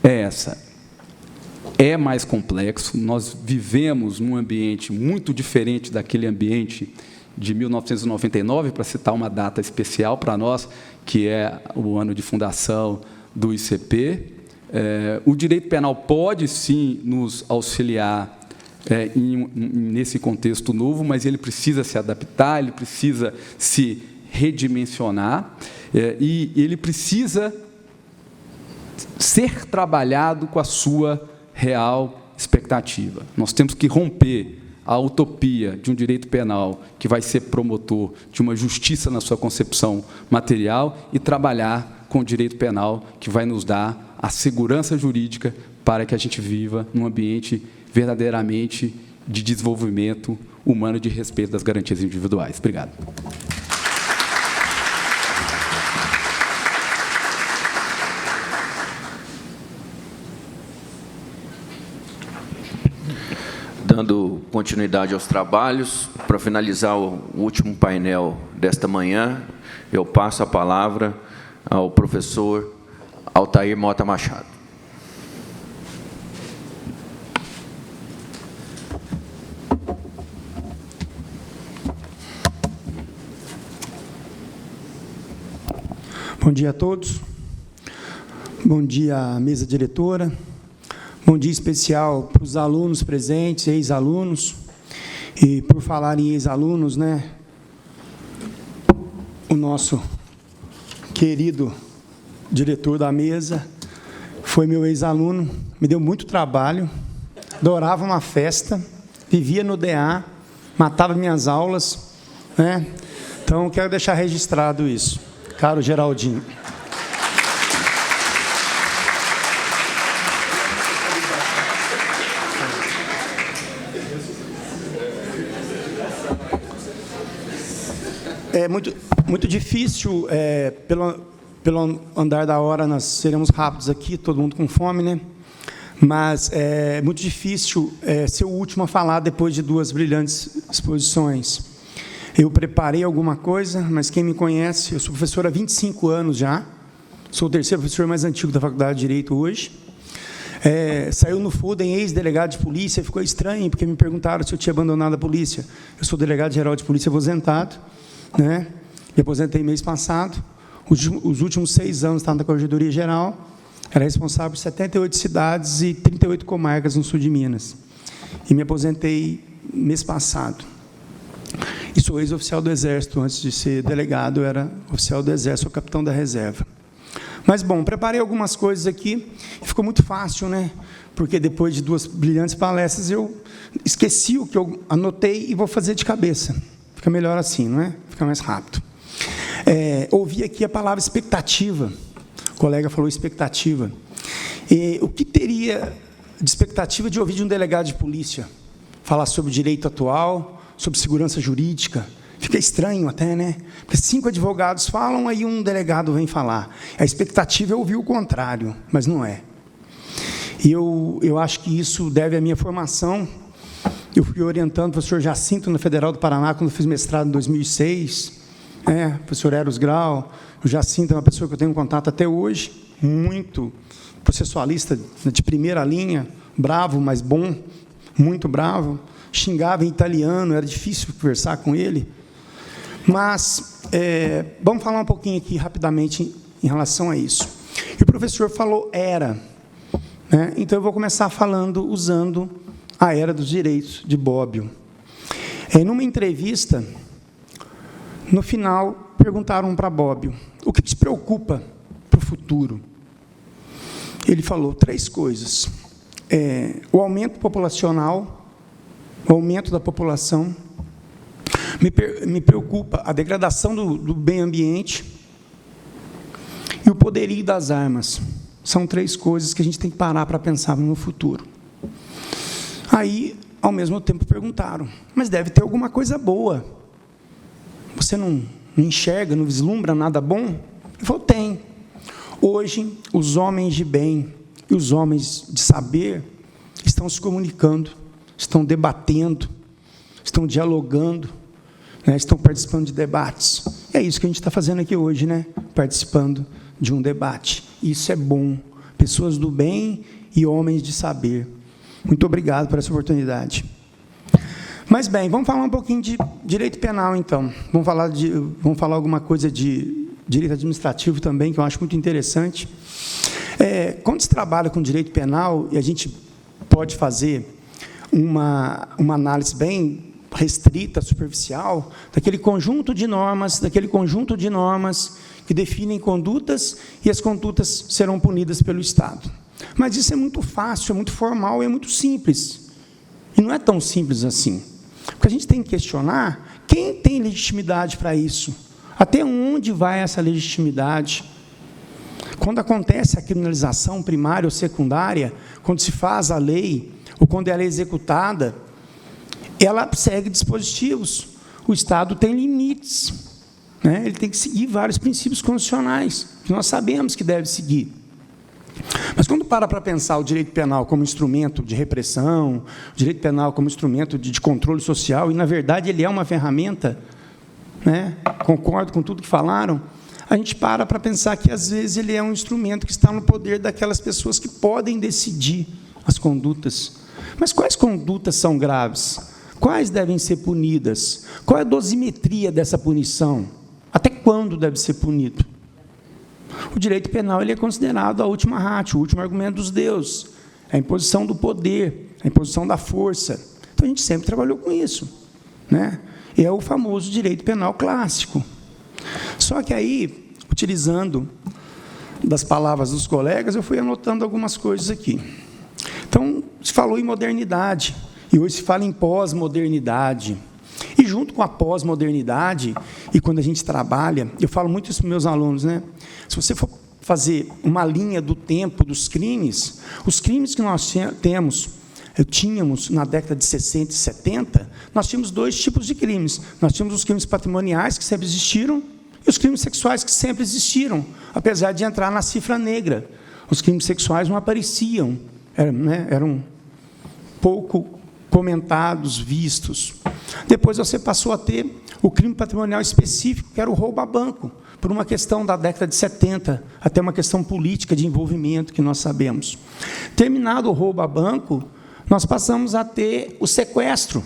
é essa. É mais complexo, nós vivemos num ambiente muito diferente daquele ambiente de 1999, para citar uma data especial para nós, que é o ano de fundação do ICP. O direito penal pode, sim, nos auxiliar nesse contexto novo, mas ele precisa se adaptar, ele precisa se redimensionar, e ele precisa ser trabalhado com a sua real expectativa. Nós temos que romper a utopia de um direito penal que vai ser promotor de uma justiça na sua concepção material e trabalhar com o direito penal que vai nos dar a segurança jurídica para que a gente viva num ambiente verdadeiramente de desenvolvimento humano e de respeito das garantias individuais. Obrigado. Dando continuidade aos trabalhos, para finalizar o último painel desta manhã, eu passo a palavra ao professor Altair Mota Machado. Bom dia a todos. Bom dia à mesa diretora. Bom dia especial para os alunos presentes, ex-alunos. E, por falar em ex-alunos, né, o nosso querido diretor da mesa foi meu ex-aluno, me deu muito trabalho, adorava uma festa, vivia no DA, matava minhas aulas, né? Então, quero deixar registrado isso. Caro Geraldinho. É muito difícil, pelo andar da hora, nós seremos rápidos aqui, todo mundo com fome, né? Mas é muito difícil ser o último a falar depois de duas brilhantes exposições. Eu preparei alguma coisa, mas quem me conhece, eu sou professor há 25 anos já, sou o terceiro professor mais antigo da Faculdade de Direito hoje. Saiu no Fudem, ex-delegado de polícia, ficou estranho, porque me perguntaram se eu tinha abandonado a polícia. Eu sou delegado-geral de polícia aposentado, né? Me aposentei mês passado. Os últimos 6 anos estava na Corregedoria Geral, era responsável por 78 cidades e 38 comarcas no sul de Minas. E me aposentei mês passado. E sou ex-oficial do Exército, antes de ser delegado, eu era oficial do Exército, sou capitão da reserva. Mas, bom, preparei algumas coisas aqui, e ficou muito fácil, né? Porque depois de duas brilhantes palestras, eu esqueci o que eu anotei e vou fazer de cabeça. Fica melhor assim, não é? Fica mais rápido. Ouvi aqui a palavra expectativa. colega falou expectativa. E o que teria de expectativa de ouvir de um delegado de polícia falar sobre direito atual, sobre segurança jurídica? Fica estranho até, né? Porque 5 advogados falam, aí um delegado vem falar. A expectativa é ouvir o contrário, mas não é. E eu acho que isso deve à minha formação. Eu fui orientando o professor Jacinto na Federal do Paraná, quando eu fiz mestrado em 2006. Professor Eros Grau. O Jacinto é uma pessoa que eu tenho contato até hoje, muito processualista de primeira linha, bravo, mas bom, muito bravo. Xingava em italiano, era difícil conversar com ele. Mas vamos falar um pouquinho aqui, rapidamente, em relação a isso. E o professor falou era. Então, eu vou começar falando, usando a era dos direitos de Bobbio. Numa entrevista, no final, perguntaram para Bobbio, o que te preocupa para o futuro? Ele falou 3 coisas. O aumento populacional, o aumento da população, me preocupa a degradação do meio ambiente e o poderio das armas. São 3 coisas que a gente tem que parar para pensar no futuro. Aí, ao mesmo tempo, perguntaram, mas deve ter alguma coisa boa. Você não enxerga, não vislumbra nada bom? Ele falou, tem. Hoje, os homens de bem e os homens de saber estão se comunicando, estão debatendo, estão dialogando, estão participando de debates. É isso que a gente está fazendo aqui hoje, participando de um debate. Isso é bom. Pessoas do bem e homens de saber. Muito obrigado por essa oportunidade. Mas, bem, vamos falar um pouquinho de direito penal, então. Vamos falar alguma coisa de direito administrativo também, que eu acho muito interessante. Quando se trabalha com direito penal, e a gente pode fazer uma análise bem restrita, superficial, daquele conjunto de normas que definem condutas, e as condutas serão punidas pelo Estado. Mas isso é muito fácil, é muito formal, é muito simples. E não é tão simples assim. Porque a gente tem que questionar quem tem legitimidade para isso. Até onde vai essa legitimidade? Quando acontece a criminalização primária ou secundária, quando se faz a lei, ou quando ela é executada, ela segue dispositivos. O Estado tem limites. Ele tem que seguir vários princípios constitucionais, que nós sabemos que deve seguir. Mas quando para pensar o direito penal como instrumento de repressão, o direito penal como instrumento de controle social, e, na verdade, ele é uma ferramenta, concordo com tudo que falaram, a gente para pensar que, às vezes, ele é um instrumento que está no poder daquelas pessoas que podem decidir as condutas. Mas quais condutas são graves? Quais devem ser punidas? Qual é a dosimetria dessa punição? Até quando deve ser punido? O direito penal ele é considerado a última ratio, o último argumento dos deuses, a imposição do poder, a imposição da força. Então, a gente sempre trabalhou com isso. É o famoso direito penal clássico. Só que aí, utilizando das palavras dos colegas, eu fui anotando algumas coisas aqui. Então, se falou em modernidade, e hoje se fala em pós-modernidade. E junto com a pós-modernidade, e quando a gente trabalha, eu falo muito isso para os meus alunos, se você for fazer uma linha do tempo dos crimes, os crimes que nós tínhamos na década de 60 e 70, nós tínhamos 2 tipos de crimes. Nós tínhamos os crimes patrimoniais, que sempre existiram, e os crimes sexuais, que sempre existiram, apesar de entrar na cifra negra. Os crimes sexuais não apareciam, eram pouco comentados, vistos. Depois você passou a ter o crime patrimonial específico, que era o roubo a banco, por uma questão da década de 70, até uma questão política de envolvimento, que nós sabemos. Terminado o roubo a banco, nós passamos a ter o sequestro.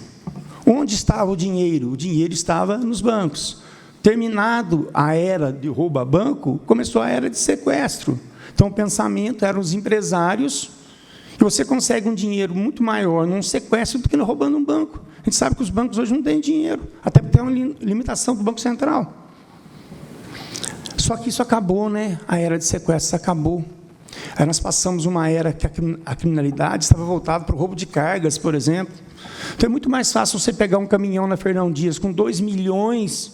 Onde estava o dinheiro? O dinheiro estava nos bancos. Terminado a era de roubo a banco, começou a era de sequestro. Então, o pensamento eram os empresários, e você consegue um dinheiro muito maior num sequestro do que roubando um banco. A gente sabe que os bancos hoje não têm dinheiro, até porque tem uma limitação do Banco Central. Só que isso acabou, a era de sequestro acabou. Aí nós passamos uma era que a criminalidade estava voltada para o roubo de cargas, por exemplo. Então, é muito mais fácil você pegar um caminhão na Fernão Dias com 2 milhões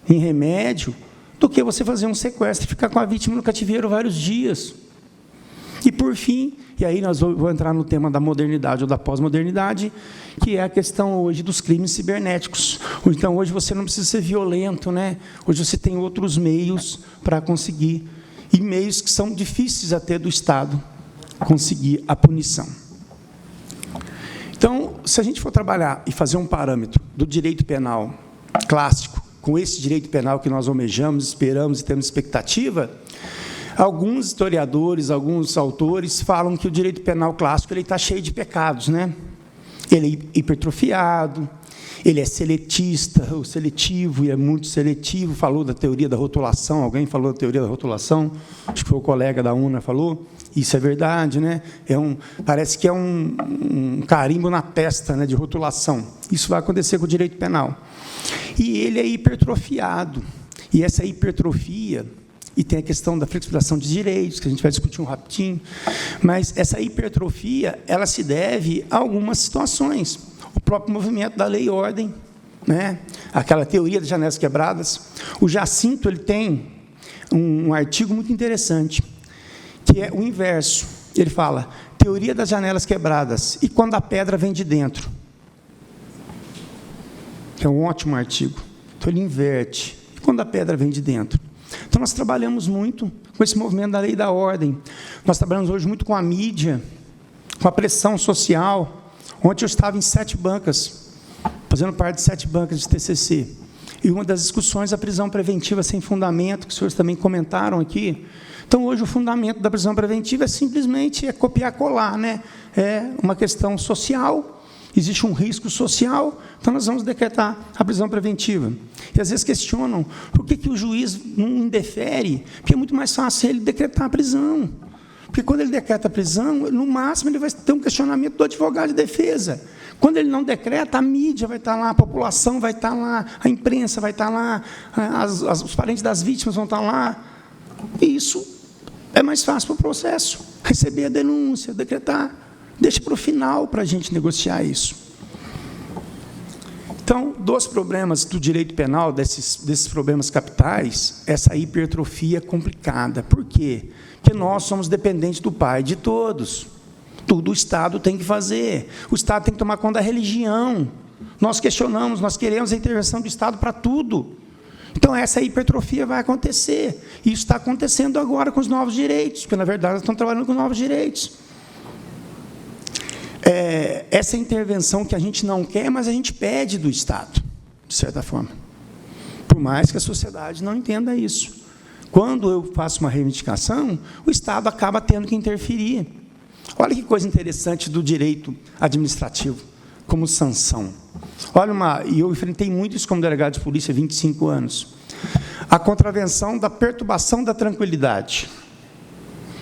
em remédio do que você fazer um sequestro e ficar com a vítima no cativeiro vários dias. E, por fim, e aí nós vamos entrar no tema da modernidade ou da pós-modernidade, que é a questão hoje dos crimes cibernéticos. Então, hoje você não precisa ser violento, né? Hoje você tem outros meios para conseguir, e meios que são difíceis até do Estado conseguir a punição. Então, se a gente for trabalhar e fazer um parâmetro do direito penal clássico, com esse direito penal que nós almejamos, esperamos e temos expectativa, alguns historiadores, alguns autores falam que o direito penal clássico está cheio de pecados, né? Ele é hipertrofiado, ele é seletista, ou seletivo, e é muito seletivo. Falou da teoria da rotulação, alguém falou da teoria da rotulação? Acho que foi o colega da UNA falou. Isso é verdade, né? Parece que é um carimbo na testa, né, de rotulação. Isso vai acontecer com o direito penal. E ele é hipertrofiado. E essa hipertrofia, e tem a questão da flexibilização de direitos, que a gente vai discutir um rapidinho, mas essa hipertrofia, ela se deve a algumas situações. O próprio movimento da lei e ordem, né? Aquela teoria das janelas quebradas. O Jacinto ele tem um artigo muito interessante, que é o inverso. Ele fala, teoria das janelas quebradas, e quando a pedra vem de dentro. É um ótimo artigo. Então, ele inverte. E quando a pedra vem de dentro? Então, nós trabalhamos muito com esse movimento da lei e da ordem. Nós trabalhamos hoje muito com a mídia, com a pressão social. Ontem eu estava em 7 bancas, fazendo parte de 7 bancas de TCC. E uma das discussões, a prisão preventiva sem fundamento, que os senhores também comentaram aqui. Então, hoje, o fundamento da prisão preventiva é simplesmente copiar e colar, né? É uma questão social, existe um risco social, então nós vamos decretar a prisão preventiva. E, às vezes, questionam por que o juiz não indefere, porque é muito mais fácil ele decretar a prisão. Porque, quando ele decreta a prisão, no máximo, ele vai ter um questionamento do advogado de defesa. Quando ele não decreta, a mídia vai estar lá, a população vai estar lá, a imprensa vai estar lá, os parentes das vítimas vão estar lá. E isso é mais fácil para o processo. Receber a denúncia, decretar. Deixa para o final para a gente negociar isso. Então, dos problemas do direito penal, desses problemas capitais, essa hipertrofia complicada. Por quê? Porque nós somos dependentes do Pai de todos. Tudo o Estado tem que fazer. O Estado tem que tomar conta da religião. Nós questionamos, nós queremos a intervenção do Estado para tudo. Então, essa hipertrofia vai acontecer. E isso está acontecendo agora com os novos direitos, porque, na verdade, nós estamos trabalhando com novos direitos. Essa intervenção que a gente não quer, mas a gente pede do Estado, de certa forma. Por mais que a sociedade não entenda isso. Quando eu faço uma reivindicação, o Estado acaba tendo que interferir. Olha que coisa interessante do direito administrativo, como sanção. E eu enfrentei muito isso como delegado de polícia há 25 anos. A contravenção da perturbação da tranquilidade.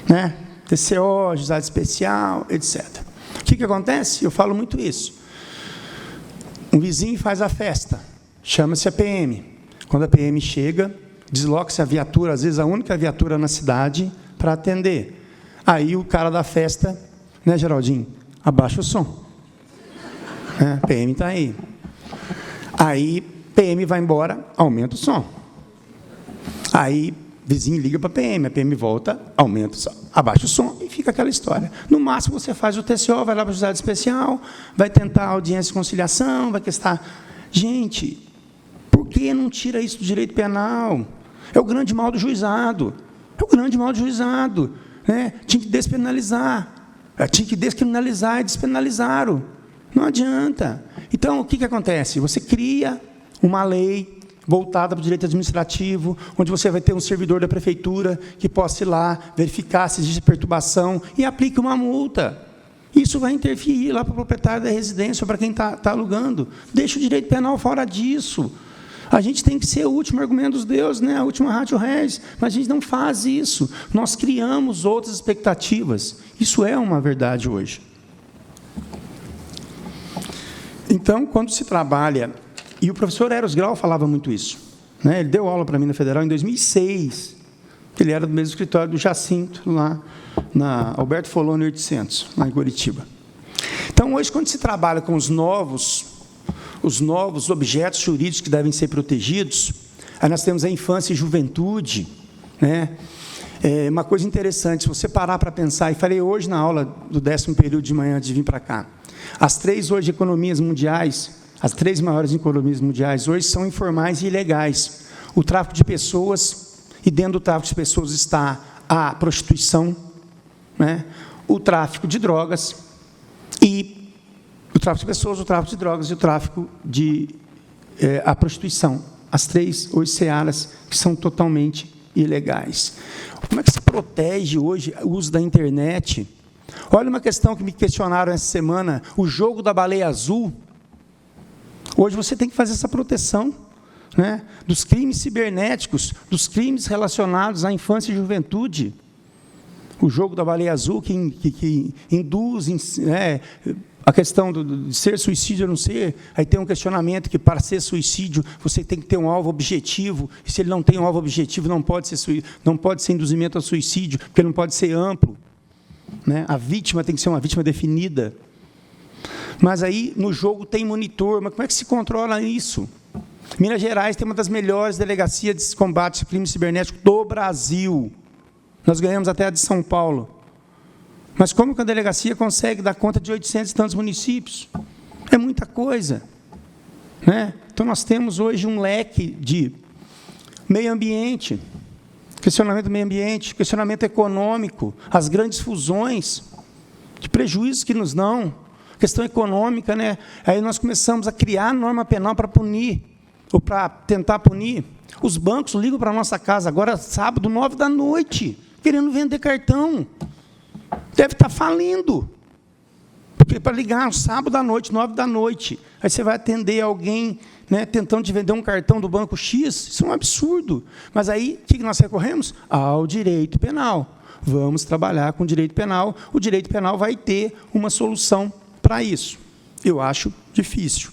Né? TCO, juizado especial, etc. O que acontece? Eu falo muito isso. Um vizinho faz a festa, chama-se a PM. Quando a PM chega, desloca-se a viatura, às vezes a única viatura na cidade, para atender. Aí o cara da festa, né, Geraldinho? Abaixa o som. PM está aí. Aí, PM vai embora, aumenta o som. Aí, vizinho liga para a PM volta, aumenta o som, abaixa o som, e fica aquela história. No máximo, você faz o TCO, vai lá para o juizado especial, vai tentar a audiência de conciliação, vai questar. Gente, por que não tira isso do direito penal? É o grande mal do juizado. É o grande mal do juizado. Né? Tinha que despenalizar. Tinha que descriminalizar e despenalizaram. Não adianta. Então, o que acontece? Você cria uma lei voltada para o direito administrativo, onde você vai ter um servidor da prefeitura que possa ir lá, verificar se existe perturbação e aplique uma multa. Isso vai interferir lá para o proprietário da residência ou para quem está alugando. Deixa o direito penal fora disso. A gente tem que ser o último argumento dos deuses, né? A última ratio res, mas a gente não faz isso. Nós criamos outras expectativas. Isso é uma verdade hoje. Então, quando se trabalha... E o professor Eros Grau falava muito isso. Né? Ele deu aula para mim na Federal em 2006. Ele era do mesmo escritório do Jacinto, lá na Alberto Foloni 800, lá em Curitiba. Então, hoje, quando se trabalha com os novos objetos jurídicos que devem ser protegidos, Aí nós temos a infância e juventude, né? Uma coisa interessante, se você parar para pensar, e falei hoje na aula do 10º período de manhã antes de vir para cá, as 3 hoje economias mundiais, as 3 maiores economias mundiais hoje são informais e ilegais. O tráfico de pessoas, e dentro do tráfico de pessoas está a prostituição, né? O tráfico de drogas, e o tráfico de pessoas, o tráfico de drogas e o tráfico de a prostituição. As 3 hoje searas que são totalmente ilegais. Como é que se protege hoje o uso da internet? Olha uma questão que me questionaram essa semana, o jogo da baleia azul. Hoje você tem que fazer essa proteção, né, dos crimes cibernéticos, dos crimes relacionados à infância e juventude. O jogo da baleia azul que induz a questão de ser suicídio ou não ser, aí tem um questionamento que, para ser suicídio, você tem que ter um alvo objetivo, e se ele não tem um alvo objetivo, não pode ser induzimento ao suicídio, porque não pode ser amplo, né? A vítima tem que ser uma vítima definida. Mas aí, no jogo, tem monitor, mas como é que se controla isso? Minas Gerais tem uma das melhores delegacias de combate ao crime cibernético do Brasil. Nós ganhamos até a de São Paulo. Mas como que a delegacia consegue dar conta de 800 e tantos municípios? É muita coisa, né? Então, nós temos hoje um leque de meio ambiente, questionamento do meio ambiente, questionamento econômico, as grandes fusões, de prejuízos que nos dão, questão econômica, né? Aí nós começamos a criar norma penal para punir, ou para tentar punir. Os bancos ligam para a nossa casa agora, sábado, 9 da noite, querendo vender cartão. Deve estar falindo. Porque para ligar no sábado à noite, 9 da noite, aí você vai atender alguém, né, tentando te vender um cartão do banco X, isso é um absurdo. Mas aí, o que nós recorremos? Ao direito penal. Vamos trabalhar com o direito penal. O direito penal vai ter uma solução para isso. Eu acho difícil.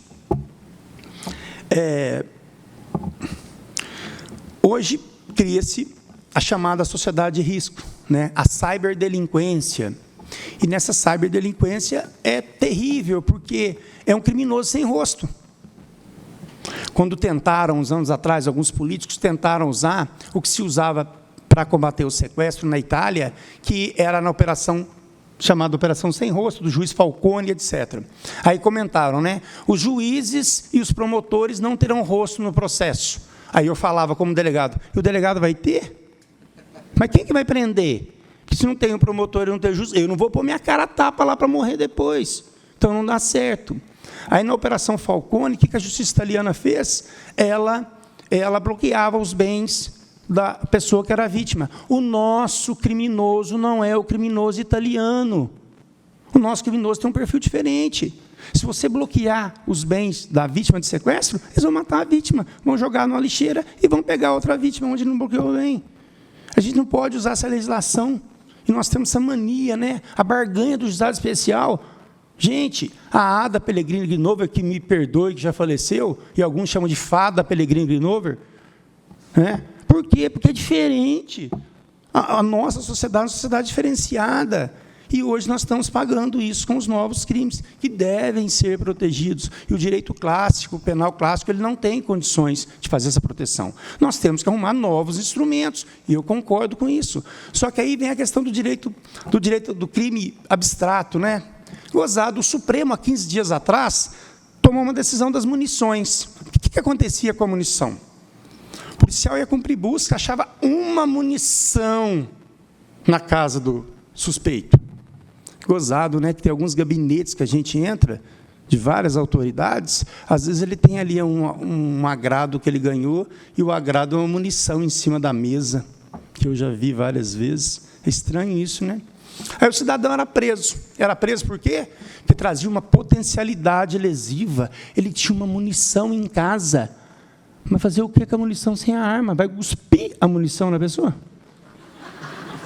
Hoje, cria-se a chamada sociedade de risco, né? A ciberdelinquência. E nessa ciberdelinquência é terrível, porque é um criminoso sem rosto. Quando tentaram, uns anos atrás, alguns políticos tentaram usar o que se usava para combater o sequestro na Itália, que era na operação chamada Operação Sem Rosto, do juiz Falcone, etc. Aí comentaram, né? Os juízes e os promotores não terão rosto no processo. Aí eu falava como delegado, e o delegado vai ter? Mas quem que vai prender? Porque se não tem um promotor e não tem juiz, eu não vou pôr minha cara a tapa lá para morrer depois. Então não dá certo. Aí na Operação Falcone, o que a justiça italiana fez? Ela bloqueava os bens da pessoa que era vítima. O nosso criminoso não é o criminoso italiano. O nosso criminoso tem um perfil diferente. Se você bloquear os bens da vítima de sequestro, eles vão matar a vítima, vão jogar numa lixeira e vão pegar outra vítima onde não bloqueou o bem. A gente não pode usar essa legislação. E nós temos essa mania, né? A barganha do juizado especial. Gente, a Ada Pellegrini Grinover, que me perdoe, que já faleceu, e alguns chamam de Fada Pellegrini Grinover, né? Por quê? Porque é diferente. A nossa sociedade é uma sociedade diferenciada. E hoje nós estamos pagando isso com os novos crimes, que devem ser protegidos. E o direito clássico, o penal clássico, ele não tem condições de fazer essa proteção. Nós temos que arrumar novos instrumentos, e eu concordo com isso. Só que aí vem a questão do direito do crime abstrato, né? Gozado, o Supremo, há 15 dias atrás, tomou uma decisão das munições. O que acontecia com a munição? O policial ia cumprir busca, achava uma munição na casa do suspeito. Gozado, né, que tem alguns gabinetes que a gente entra, de várias autoridades, às vezes ele tem ali um agrado que ele ganhou, e o agrado é uma munição em cima da mesa, que eu já vi várias vezes. É estranho isso, né? Aí o cidadão era preso. Era preso por quê? Porque trazia uma potencialidade lesiva. Ele tinha uma munição em casa. Mas fazer o que com a munição sem a arma? Vai cuspir a munição na pessoa?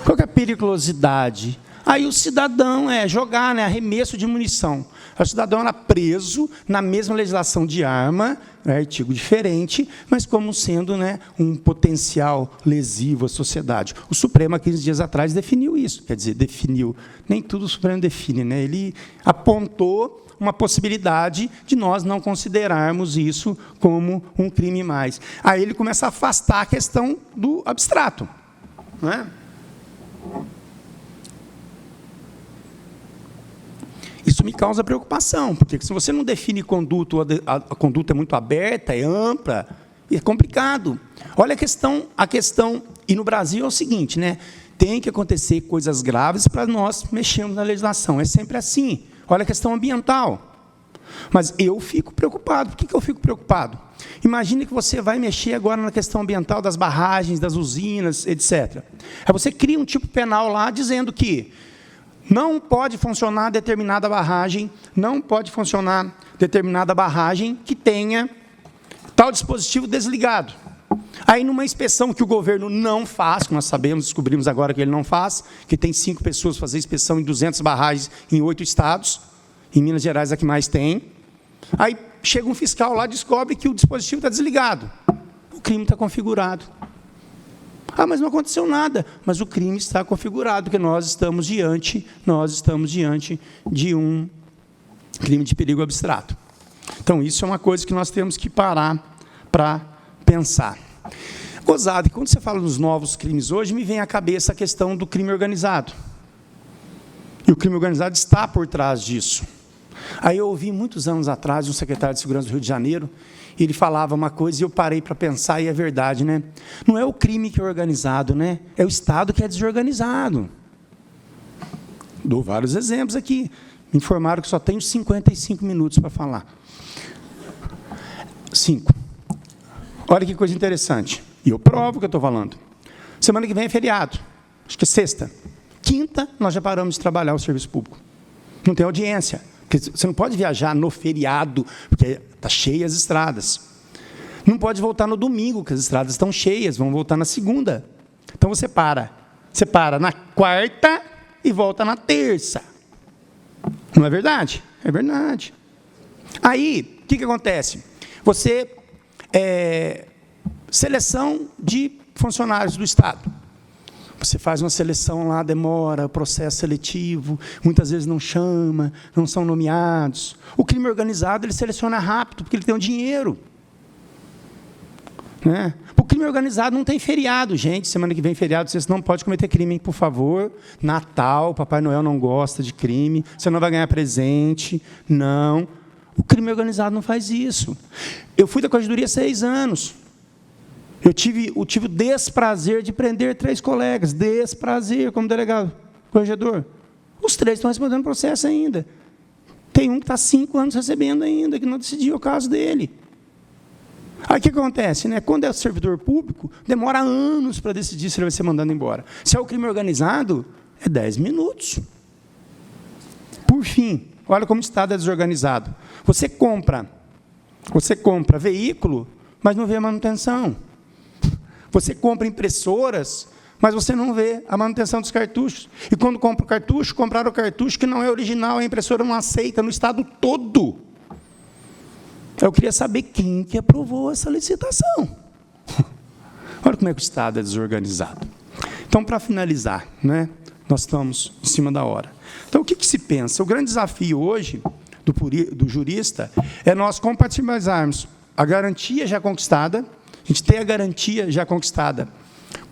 Qual que é a periculosidade? Aí o cidadão jogar, arremesso de munição. O cidadão era preso na mesma legislação de arma, artigo diferente, mas como sendo um potencial lesivo à sociedade. O Supremo, há 15 dias atrás, definiu isso. Quer dizer, definiu. Nem tudo o Supremo define. Ele apontou uma possibilidade de nós não considerarmos isso como um crime mais. Aí ele começa a afastar a questão do abstrato. Não é? Isso me causa preocupação, porque se você não define conduta, a conduta é muito aberta, é ampla, é complicado. Olha a questão, e no Brasil é o seguinte, tem que acontecer coisas graves para nós mexermos na legislação, é sempre assim. Olha a questão ambiental. Mas eu fico preocupado. Por que eu fico preocupado? Imagine que você vai mexer agora na questão ambiental das barragens, das usinas, etc. Aí você cria um tipo penal lá dizendo que não pode funcionar determinada barragem, que tenha tal dispositivo desligado. Aí, numa inspeção que o governo não faz, que nós sabemos, descobrimos agora que ele não faz, que tem 5 pessoas fazer inspeção em 200 barragens em 8 estados, em Minas Gerais é que mais tem. Aí chega um fiscal lá e descobre que o dispositivo está desligado. O crime está configurado. Mas não aconteceu nada. Mas o crime está configurado, porque nós estamos diante de um crime de perigo abstrato. Então, isso é uma coisa que nós temos que parar para pensar. Gozado, quando você fala dos novos crimes hoje, me vem à cabeça a questão do crime organizado. E o crime organizado está por trás disso. Aí eu ouvi, muitos anos atrás, um secretário de Segurança do Rio de Janeiro, e ele falava uma coisa e eu parei para pensar, e é verdade, Não é o crime que é organizado, É o Estado que é desorganizado. Dou vários exemplos aqui. Me informaram que só tenho 55 minutos para falar. 5. Olha que coisa interessante. E eu provo o que eu estou falando. Semana que vem é feriado. Acho que é sexta. Quinta, nós já paramos de trabalhar o serviço público. Não tem audiência. Porque você não pode viajar no feriado, porque está cheia as estradas. Não pode voltar no domingo, porque as estradas estão cheias, vão voltar na segunda. Então, você para. Você para na quarta e volta na terça. Não é verdade? É verdade. Aí, o que acontece? Você, seleção de funcionários do Estado. Você faz uma seleção lá, demora, processo seletivo, muitas vezes não chama, não são nomeados. O crime organizado, ele seleciona rápido, porque ele tem o dinheiro. O crime organizado não tem feriado, gente. Semana que vem feriado, vocês não podem cometer crime, por favor. Natal, Papai Noel não gosta de crime, você não vai ganhar presente. Não. O crime organizado não faz isso. Eu fui da Corregedoria há 6 anos. Eu tive o desprazer de prender 3 colegas. Desprazer, como delegado, corregedor. Os 3 estão respondendo processo ainda. Tem um que está 5 anos recebendo ainda, que não decidiu o caso dele. Aí o que acontece? Quando é servidor público, demora anos para decidir se ele vai ser mandado embora. Se é o crime organizado, é 10 minutos. Por fim, olha como o Estado é desorganizado. Você compra veículo, mas não vê a manutenção. Você compra impressoras, mas você não vê a manutenção dos cartuchos. E quando compra o cartucho, compraram o cartucho que não é original, a impressora não aceita no estado todo. Eu queria saber quem que aprovou essa licitação. Olha como é que o Estado é desorganizado. Então, para finalizar, nós estamos em cima da hora. Então, o que se pensa? O grande desafio hoje do jurista é nós compatibilizarmos a garantia já conquistada, a gente tem a garantia já conquistada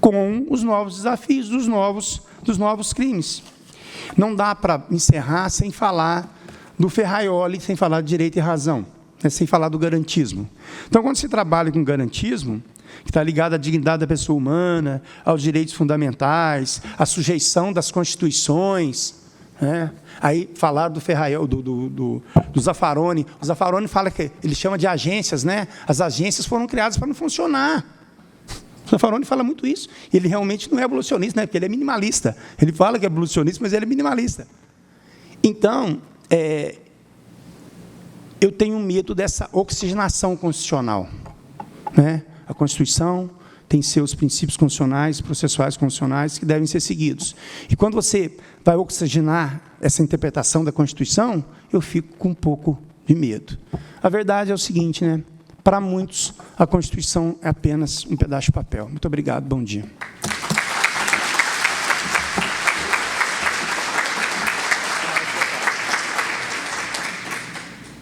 com os novos desafios dos novos crimes. Não dá para encerrar sem falar do Ferraioli, sem falar de direito e razão, sem falar do garantismo. Então, quando se trabalha com garantismo, que está ligado à dignidade da pessoa humana, aos direitos fundamentais, à sujeição das constituições, aí falar do Ferraioli, do Zaffaroni. O Zaffaroni fala que ele chama de agências, As agências foram criadas para não funcionar. O Zaffaroni fala muito isso. Ele realmente não é abolicionista, porque ele é minimalista. Ele fala que é abolicionista, mas ele é minimalista. Então, eu tenho medo dessa oxigenação constitucional. A Constituição tem seus princípios constitucionais, processuais constitucionais, que devem ser seguidos. E quando você vai oxigenar essa interpretação da Constituição, eu fico com um pouco de medo. A verdade é o seguinte, né? Para muitos, a Constituição é apenas um pedaço de papel. Muito obrigado, bom dia.